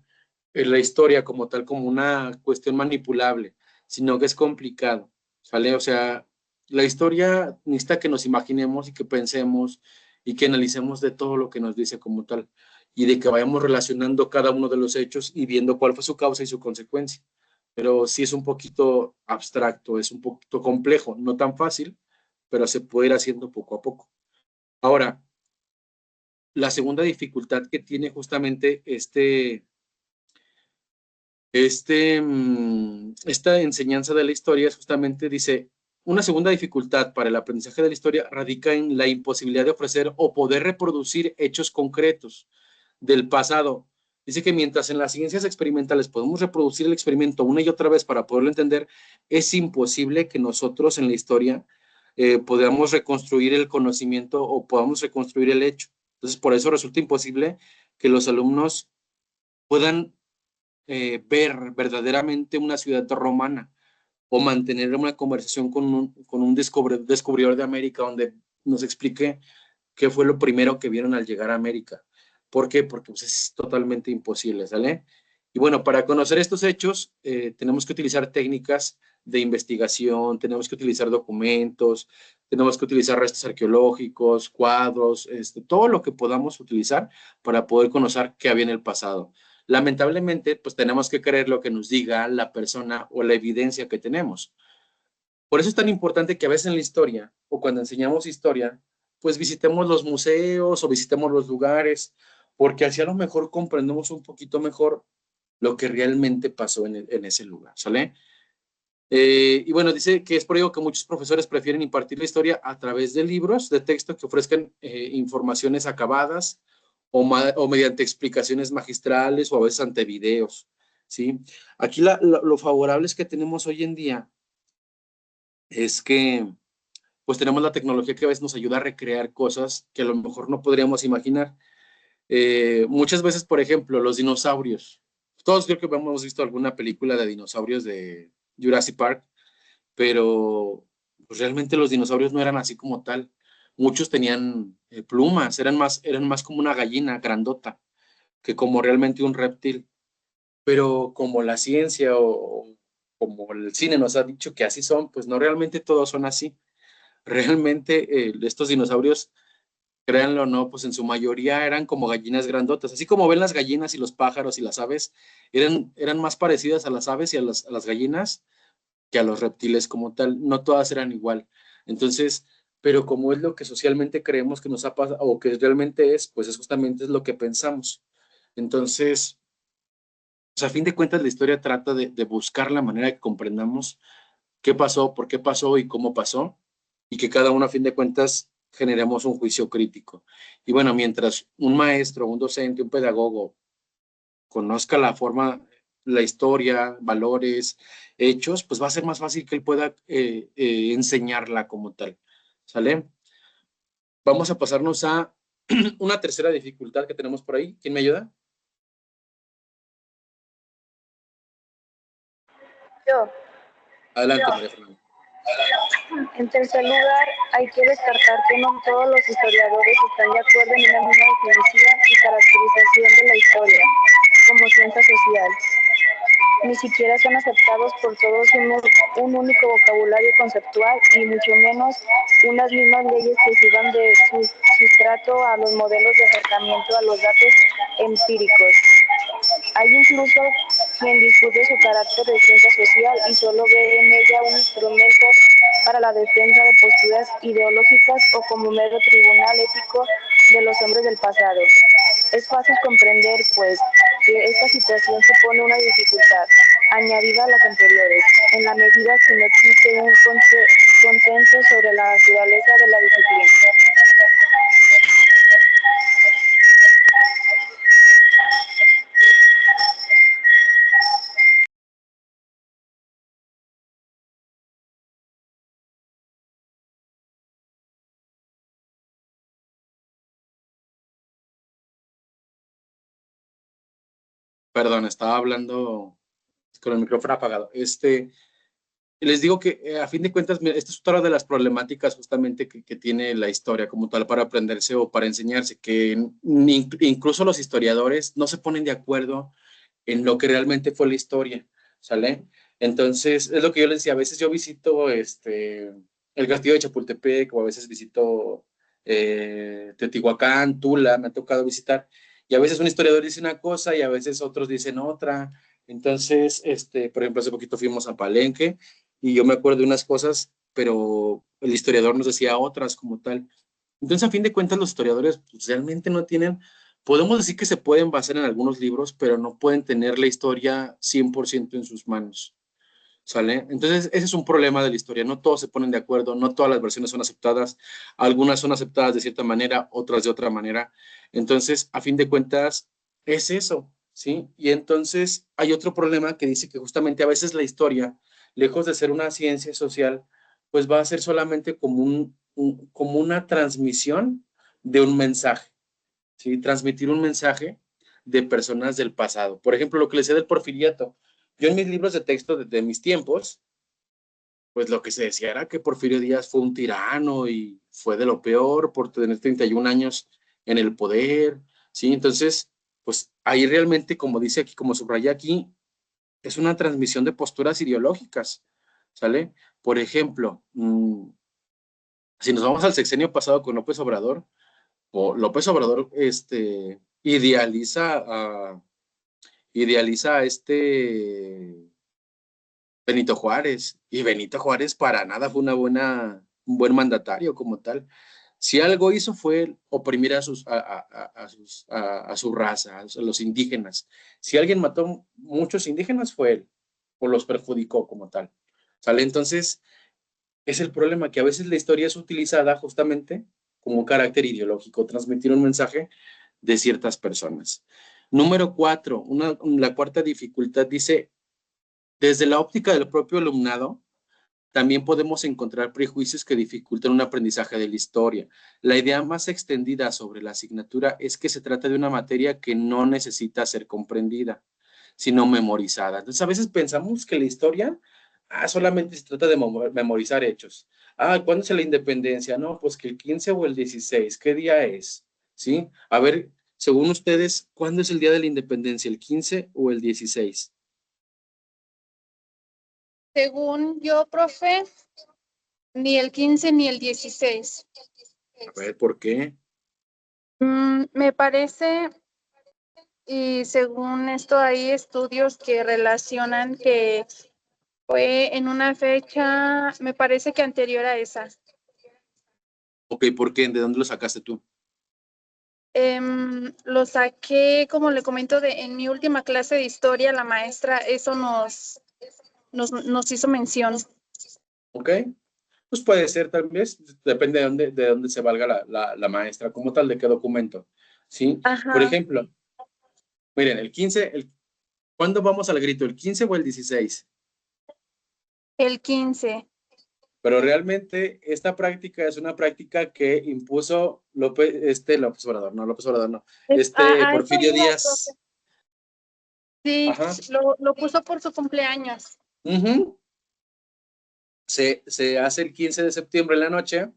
la historia como tal, como una cuestión manipulable, sino que es complicado, ¿sale? O sea, la historia necesita que nos imaginemos y que pensemos y que analicemos de todo lo que nos dice como tal. y de que vayamos relacionando cada uno de los hechos y viendo cuál fue su causa y su consecuencia. Pero sí es un poquito abstracto, es un poquito complejo, no tan fácil, pero se puede ir haciendo poco a poco. Ahora, la segunda dificultad que tiene justamente esta enseñanza de la historia es justamente, dice, una segunda dificultad para el aprendizaje de la historia radica en la imposibilidad de ofrecer o poder reproducir hechos concretos del pasado. Dice que mientras en las ciencias experimentales podemos reproducir el experimento una y otra vez para poderlo entender, es imposible que nosotros en la historia podamos reconstruir el conocimiento o podamos reconstruir el hecho. Entonces, por eso resulta imposible que los alumnos puedan ver verdaderamente una ciudad romana o mantener una conversación con un descubridor de América donde nos explique qué fue lo primero que vieron al llegar a América. ¿Por qué? Porque pues, es totalmente imposible, ¿sale? Y bueno, para conocer estos hechos tenemos que utilizar técnicas de investigación, tenemos que utilizar documentos, tenemos que utilizar restos arqueológicos, cuadros, todo lo que podamos utilizar para poder conocer qué había en el pasado. Lamentablemente, pues tenemos que creer lo que nos diga la persona o la evidencia que tenemos. Por eso es tan importante que a veces en la historia o cuando enseñamos historia, pues visitemos los museos o visitemos los lugares, porque así a lo mejor comprendemos un poquito mejor lo que realmente pasó en ese lugar, ¿sale? Y bueno, dice que es por ello que muchos profesores prefieren impartir la historia a través de libros de texto que ofrezcan informaciones acabadas o mediante explicaciones magistrales o a veces ante videos, ¿sí? Aquí lo favorable es que tenemos hoy en día es que pues tenemos la tecnología que a veces nos ayuda a recrear cosas que a lo mejor no podríamos imaginar. Muchas veces, por ejemplo, los dinosaurios. Todos creo que hemos visto alguna película de dinosaurios de Jurassic Park, pero pues, realmente los dinosaurios no eran así como tal. Muchos tenían plumas, eran más como una gallina grandota que como realmente un reptil. Pero como la ciencia o como el cine nos ha dicho que así son, pues no realmente todos son así. Realmente estos dinosaurios, créanlo o no, pues en su mayoría eran como gallinas grandotas. Así como ven las gallinas y los pájaros y las aves, eran más parecidas a las aves y a las gallinas que a los reptiles como tal. No todas eran igual. Entonces, pero como es lo que socialmente creemos que nos ha pasado o que realmente es, pues es justamente es lo que pensamos. Entonces, pues a fin de cuentas la historia trata de buscar la manera que comprendamos qué pasó, por qué pasó y cómo pasó, y que cada uno a fin de cuentas generemos un juicio crítico. Y bueno, mientras un maestro, un docente, un pedagogo conozca la forma, la historia, valores, hechos, pues va a ser más fácil que él pueda enseñarla como tal. ¿Sale? Vamos a pasarnos a una tercera dificultad que tenemos por ahí. ¿Quién me ayuda? Yo. Adelante, María Fernanda. En tercer lugar, hay que descartar que no todos los historiadores están de acuerdo en una misma definición y caracterización de la historia como ciencia social. Ni siquiera son aceptados por todos un único vocabulario conceptual y mucho menos unas mismas leyes que sirvan de sustrato a los modelos de acercamiento a los datos empíricos. Hay incluso quien discute su carácter de ciencia social y solo ve en ella un instrumento para la defensa de posturas ideológicas o como mero tribunal ético de los hombres del pasado. Es fácil comprender, pues, que esta situación supone una dificultad, añadida a las anteriores, en la medida que no existe un consenso sobre la naturaleza de la disciplina. Perdón, estaba hablando con el micrófono apagado. Les digo que a fin de cuentas, esta es otra de las problemáticas justamente que tiene la historia como tal para aprenderse o para enseñarse, que incluso los historiadores no se ponen de acuerdo en lo que realmente fue la historia, ¿sale? Entonces, es lo que yo les decía, a veces yo visito el castillo de Chapultepec o a veces visito Teotihuacán, Tula, me ha tocado visitar, Y a veces un historiador dice una cosa y a veces otros dicen otra. Entonces, por ejemplo, hace poquito fuimos a Palenque y yo me acuerdo de unas cosas, pero el historiador nos decía otras como tal. Entonces, a fin de cuentas, los historiadores pues, realmente no tienen, podemos decir que se pueden basar en algunos libros, pero no pueden tener la historia 100% en sus manos. ¿Sale? Entonces, ese es un problema de la historia. No todos se ponen de acuerdo, no todas las versiones son aceptadas. Algunas son aceptadas de cierta manera, otras de otra manera. Entonces, a fin de cuentas, es eso, ¿sí? Y entonces hay otro problema que dice que justamente a veces la historia, lejos de ser una ciencia social, pues va a ser solamente como como una transmisión de un mensaje, ¿sí? Transmitir un mensaje de personas del pasado. Por ejemplo, lo que le decía del porfiriato. Yo en mis libros de texto de mis tiempos, pues lo que se decía era que Porfirio Díaz fue un tirano y fue de lo peor por tener 31 años en el poder, ¿sí? Entonces, pues ahí realmente, como dice aquí, como subraya aquí, es una transmisión de posturas ideológicas, ¿sale? Por ejemplo, si nos vamos al sexenio pasado con López Obrador, López Obrador idealiza a Benito Juárez, y Benito Juárez para nada fue un buen mandatario como tal. Si algo hizo fue oprimir a su raza, a los indígenas. Si alguien mató muchos indígenas fue él, o los perjudicó como tal. ¿Sale? Entonces, es el problema que a veces la historia es utilizada justamente como carácter ideológico, transmitir un mensaje de ciertas personas. Número 4, la cuarta dificultad dice, desde la óptica del propio alumnado, también podemos encontrar prejuicios que dificultan un aprendizaje de la historia. La idea más extendida sobre la asignatura es que se trata de una materia que no necesita ser comprendida, sino memorizada. Entonces, a veces pensamos que la historia solamente se trata de memorizar hechos. ¿Cuándo es la independencia? No, pues que el 15 o el 16, ¿qué día es? ¿Sí? A ver, según ustedes, ¿cuándo es el día de la independencia? ¿El 15 o el 16? Según yo, profe, ni el 15 ni el 16. A ver, ¿por qué? Me parece, y según esto hay estudios que relacionan que fue en una fecha, me parece que anterior a esa. Ok, ¿por qué? ¿De dónde lo sacaste tú? Lo saqué, como le comento, en mi última clase de historia, la maestra eso nos hizo mención. Ok, pues puede ser tal vez, depende de dónde se valga la maestra, como tal, de qué documento, ¿sí? Ajá. Por ejemplo, miren, el 15, ¿cuándo vamos al grito? ¿El 15 o el 16? El 15. Pero realmente esta práctica es una práctica que impuso López Obrador, no, Porfirio Díaz. Sí, Ajá. lo puso por su cumpleaños. Uh-huh. Se hace el 15 de septiembre en la noche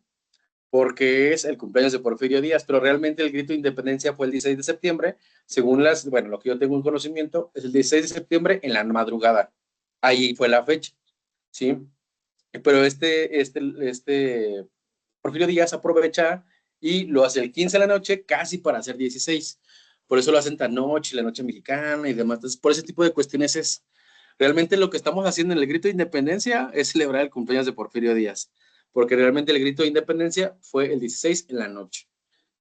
porque es el cumpleaños de Porfirio Díaz, pero realmente el grito de independencia fue el 16 de septiembre, según lo que yo tengo en conocimiento, es el 16 de septiembre en la madrugada. Ahí fue la fecha, ¿sí? Pero Porfirio Díaz aprovecha y lo hace el 15 de la noche casi para hacer 16. Por eso lo hacen tan noche, la noche mexicana y demás. Entonces, por ese tipo de cuestiones es realmente lo que estamos haciendo en el grito de independencia es celebrar el cumpleaños de Porfirio Díaz, porque realmente el grito de independencia fue el 16 en la noche.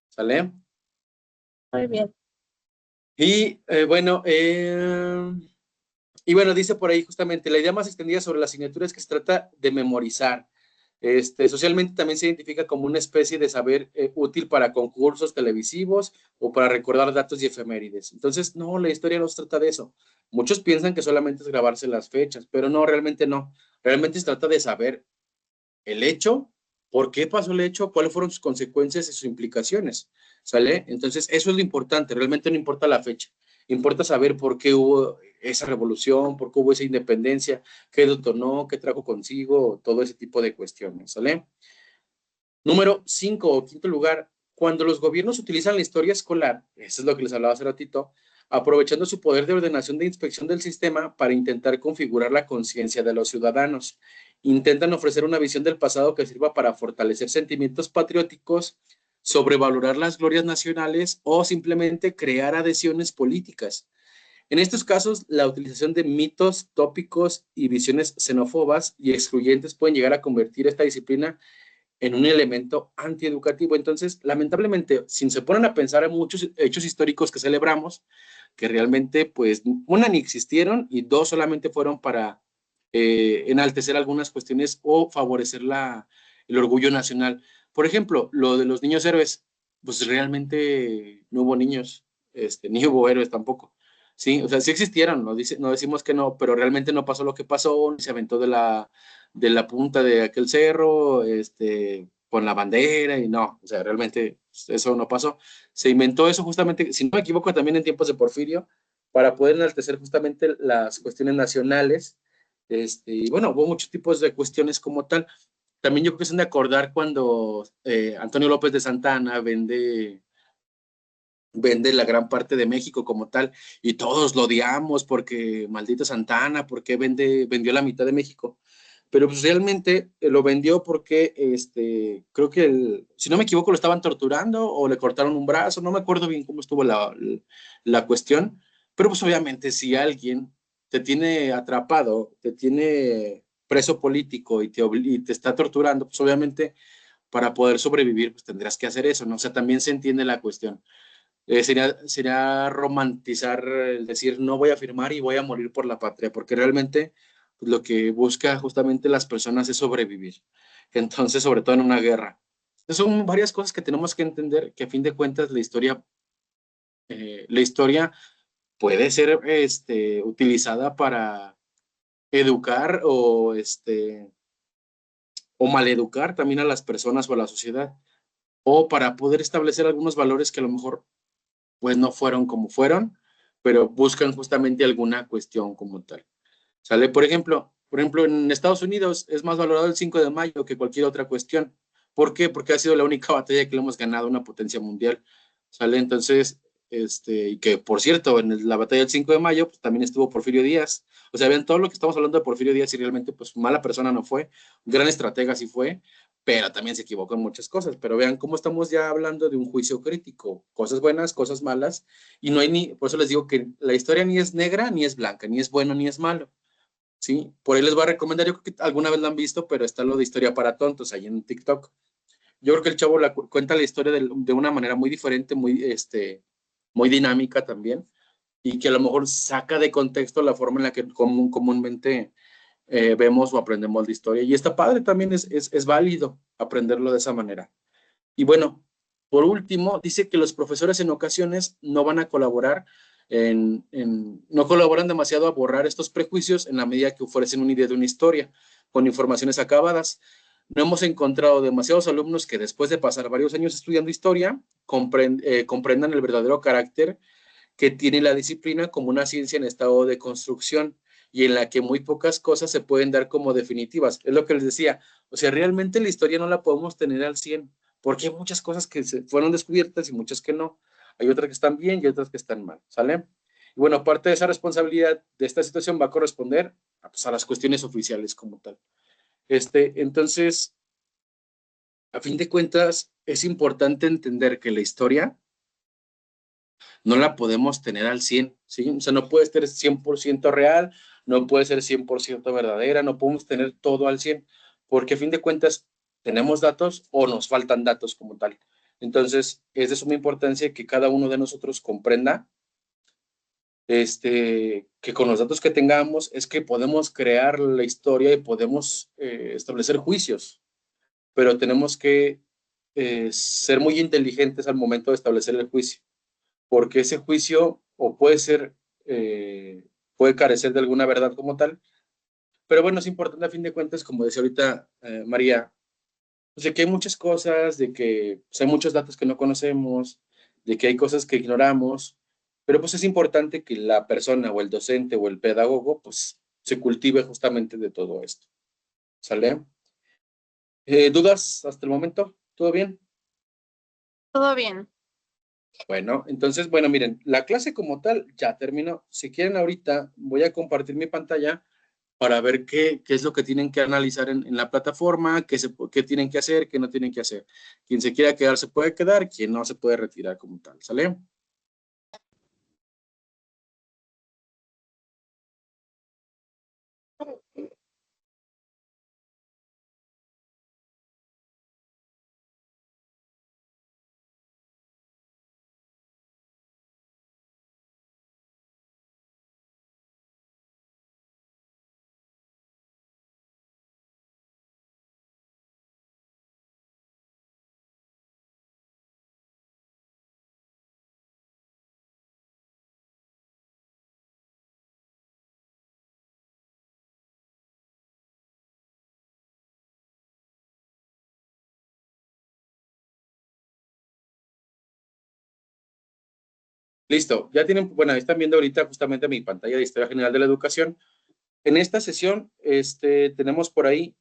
¿Sale? Muy bien. Y bueno, dice por ahí justamente, la idea más extendida sobre la asignatura es que se trata de memorizar. Socialmente también se identifica como una especie de saber útil para concursos televisivos o para recordar datos y efemérides. Entonces, no, la historia no se trata de eso. Muchos piensan que solamente es grabarse las fechas, pero no, realmente no. Realmente se trata de saber el hecho, por qué pasó el hecho, cuáles fueron sus consecuencias y sus implicaciones. ¿Sale? Entonces, eso es lo importante. Realmente no importa la fecha. Importa saber por qué hubo esa revolución, por qué hubo esa independencia, qué detonó, qué trajo consigo, todo ese tipo de cuestiones, ¿sale? Número 5 o quinto lugar, cuando los gobiernos utilizan la historia escolar, eso es lo que les hablaba hace ratito, aprovechando su poder de ordenación de inspección del sistema para intentar configurar la conciencia de los ciudadanos. Intentan ofrecer una visión del pasado que sirva para fortalecer sentimientos patrióticos, sobrevalorar las glorias nacionales o simplemente crear adhesiones políticas. En estos casos, la utilización de mitos, tópicos y visiones xenófobas y excluyentes pueden llegar a convertir esta disciplina en un elemento antieducativo. Entonces, lamentablemente, si se ponen a pensar en muchos hechos históricos que celebramos, que realmente, pues, una, ni existieron, y dos, solamente fueron para enaltecer algunas cuestiones o favorecer el orgullo nacional. Por ejemplo, lo de los niños héroes, pues realmente no hubo niños, ni hubo héroes tampoco. Sí, o sea, sí existieron, no decimos que no, pero realmente no pasó lo que pasó, ni se aventó de la punta de aquel cerro, con la bandera, y no, o sea, realmente eso no pasó. Se inventó eso justamente, si no me equivoco, también en tiempos de Porfirio, para poder enaltecer justamente las cuestiones nacionales, y bueno, hubo muchos tipos de cuestiones como tal. También yo creo que se han de acordar cuando Antonio López de Santa Anna vende la gran parte de México como tal, y todos lo odiamos porque maldito Santana, porque vendió la mitad de México. Pero pues realmente lo vendió porque creo que si no me equivoco, lo estaban torturando o le cortaron un brazo, no me acuerdo bien cómo estuvo la cuestión, pero pues obviamente si alguien te tiene atrapado, te tiene preso político y te está torturando, pues obviamente para poder sobrevivir, pues tendrás que hacer eso, ¿no? O sea, también se entiende la cuestión. Sería romantizar el decir no voy a firmar y voy a morir por la patria, porque realmente pues, lo que busca justamente las personas es sobrevivir. Entonces, sobre todo en una guerra. Entonces, son varias cosas que tenemos que entender, que a fin de cuentas la historia puede ser utilizada para educar o maleducar también a las personas o a la sociedad, o para poder establecer algunos valores que a lo mejor pues no fueron como fueron, pero buscan justamente alguna cuestión como tal. ¿Sale? Por ejemplo, en Estados Unidos es más valorado el 5 de mayo que cualquier otra cuestión. ¿Por qué? Porque ha sido la única batalla que le hemos ganado a una potencia mundial. ¿Sale? Entonces, y que por cierto, en la batalla del 5 de mayo, pues también estuvo Porfirio Díaz. O sea, vean todo lo que estamos hablando de Porfirio Díaz y realmente, pues mala persona no fue, un gran estratega sí fue, pero también se equivocó en muchas cosas. Pero vean cómo estamos ya hablando de un juicio crítico, cosas buenas, cosas malas, y no hay por eso les digo que la historia ni es negra ni es blanca, ni es bueno ni es malo. ¿Sí? Por ahí les voy a recomendar, yo creo que alguna vez lo han visto, pero está lo de Historia para Tontos ahí en TikTok. Yo creo que el chavo cuenta la historia de una manera muy diferente, muy dinámica también, y que a lo mejor saca de contexto la forma en la que comúnmente vemos o aprendemos de historia. Y está padre también, es válido aprenderlo de esa manera. Y bueno, por último, dice que los profesores en ocasiones no van a colaborar no colaboran demasiado a borrar estos prejuicios en la medida que ofrecen una idea de una historia con informaciones acabadas. No hemos encontrado demasiados alumnos que después de pasar varios años estudiando historia comprendan el verdadero carácter que tiene la disciplina como una ciencia en estado de construcción y en la que muy pocas cosas se pueden dar como definitivas. Es lo que les decía, o sea, realmente la historia no la podemos tener al 100, porque hay muchas cosas que se fueron descubiertas y muchas que no. Hay otras que están bien y otras que están mal, ¿sale? Y bueno, parte de esa responsabilidad de esta situación va a corresponder pues, a las cuestiones oficiales como tal. Entonces, a fin de cuentas, es importante entender que la historia no la podemos tener al 100, ¿sí? O sea, no puede ser 100% real, no puede ser 100% verdadera, no podemos tener todo al 100, porque a fin de cuentas tenemos datos o nos faltan datos como tal. Entonces, es de suma importancia que cada uno de nosotros comprenda que con los datos que tengamos es que podemos crear la historia y podemos establecer juicios, pero tenemos que ser muy inteligentes al momento de establecer el juicio, porque ese juicio o puede carecer de alguna verdad como tal, pero bueno, es importante a fin de cuentas, como decía ahorita María, pues de que hay muchas cosas, de que pues, hay muchos datos que no conocemos, de que hay cosas que ignoramos, pero pues es importante que la persona o el docente o el pedagogo pues se cultive justamente de todo esto. ¿Sale? ¿Dudas hasta el momento? ¿Todo bien? Todo bien. Bueno, entonces, bueno, miren, la clase como tal ya terminó. Si quieren ahorita voy a compartir mi pantalla para ver qué es lo que tienen que analizar en la plataforma, qué tienen que hacer, qué no tienen que hacer. Quien se quiera quedar se puede quedar, quien no se puede retirar como tal, ¿sale? Listo, ya tienen, bueno, están viendo ahorita justamente mi pantalla de Historia General de la Educación. En esta sesión, tenemos por ahí,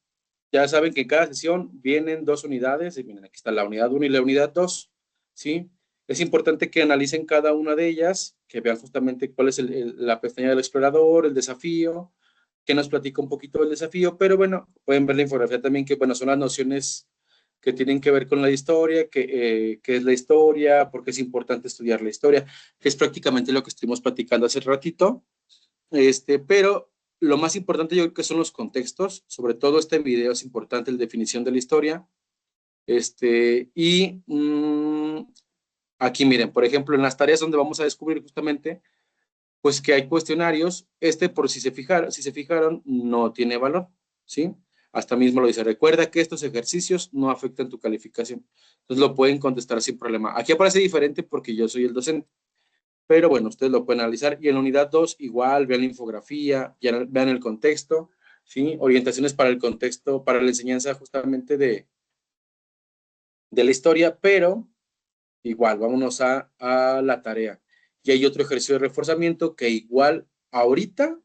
ya saben que en cada sesión vienen 2 unidades, y miren, aquí está la unidad 1 y la unidad 2, ¿sí? Es importante que analicen cada una de ellas, que vean justamente cuál es la pestaña del explorador, el desafío, que nos platica un poquito del desafío, pero bueno, pueden ver la infografía también, que bueno, son las nociones que tienen que ver con la historia, qué es la historia, por qué es importante estudiar la historia, que es prácticamente lo que estuvimos platicando hace ratito, pero lo más importante yo creo que son los contextos, sobre todo este video es importante, la definición de la historia, aquí miren, por ejemplo, en las tareas donde vamos a descubrir justamente, pues que hay cuestionarios, por si se fijaron, no tiene valor, ¿sí? Hasta mismo lo dice, recuerda que estos ejercicios no afectan tu calificación. Entonces lo pueden contestar sin problema. Aquí aparece diferente porque yo soy el docente, pero bueno, ustedes lo pueden analizar. Y en la unidad 2, igual, vean la infografía, vean el contexto, ¿sí? Orientaciones para el contexto, para la enseñanza justamente de la historia, pero igual, vámonos a la tarea. Y hay otro ejercicio de reforzamiento que igual ahorita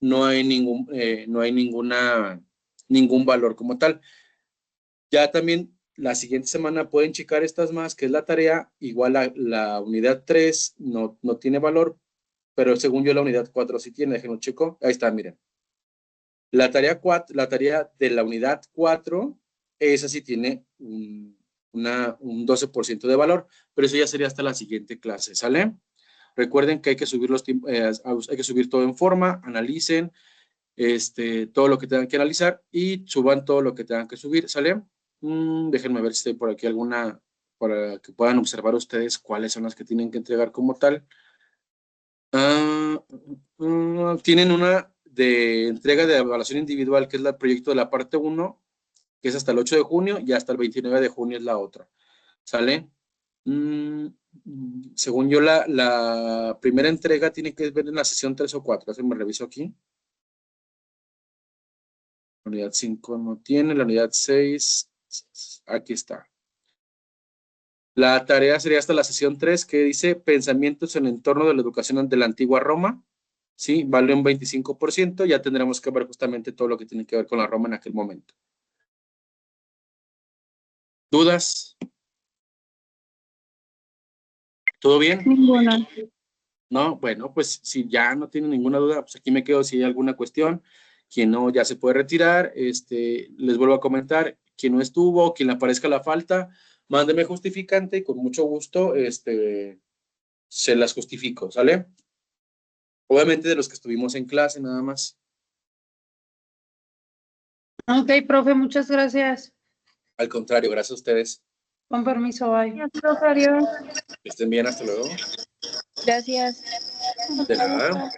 no hay ningún valor como tal. Ya también la siguiente semana pueden checar estas más, que es la tarea, igual la unidad 3 no tiene valor, pero según yo la unidad 4 sí tiene, déjenlo checo. Ahí está, miren. La tarea de la unidad 4, esa sí tiene un 12% de valor, pero eso ya sería hasta la siguiente clase, ¿sale? Recuerden que hay que subir hay que subir todo en forma, analicen todo lo que tengan que analizar y suban todo lo que tengan que subir, ¿sale? Déjenme ver si hay por aquí alguna, para que puedan observar ustedes cuáles son las que tienen que entregar como tal. Tienen una de entrega de evaluación individual, que es el proyecto de la parte 1, que es hasta el 8 de junio, y hasta el 29 de junio es la otra, ¿sale? Según yo, la primera entrega tiene que ver en la sesión 3 o 4, así me reviso aquí. La unidad 5 no tiene, la unidad 6, aquí está. La tarea sería hasta la sesión 3, que dice Pensamientos en el entorno de la educación de la antigua Roma. Sí, vale un 25%, ya tendremos que ver justamente todo lo que tiene que ver con la Roma en aquel momento. ¿Dudas? ¿Todo bien? Ninguna. No, bueno, pues si ya no tienen ninguna duda, pues aquí me quedo si hay alguna cuestión. Quien no, ya se puede retirar. Les vuelvo a comentar, quien no estuvo, quien le aparezca la falta, mándeme justificante y con mucho gusto, se las justifico, ¿sale? Obviamente de los que estuvimos en clase, nada más. Ok, profe, muchas gracias. Al contrario, gracias a ustedes. Con permiso, bye. Profe, adiós. Que estén bien, hasta luego. Gracias. De nada.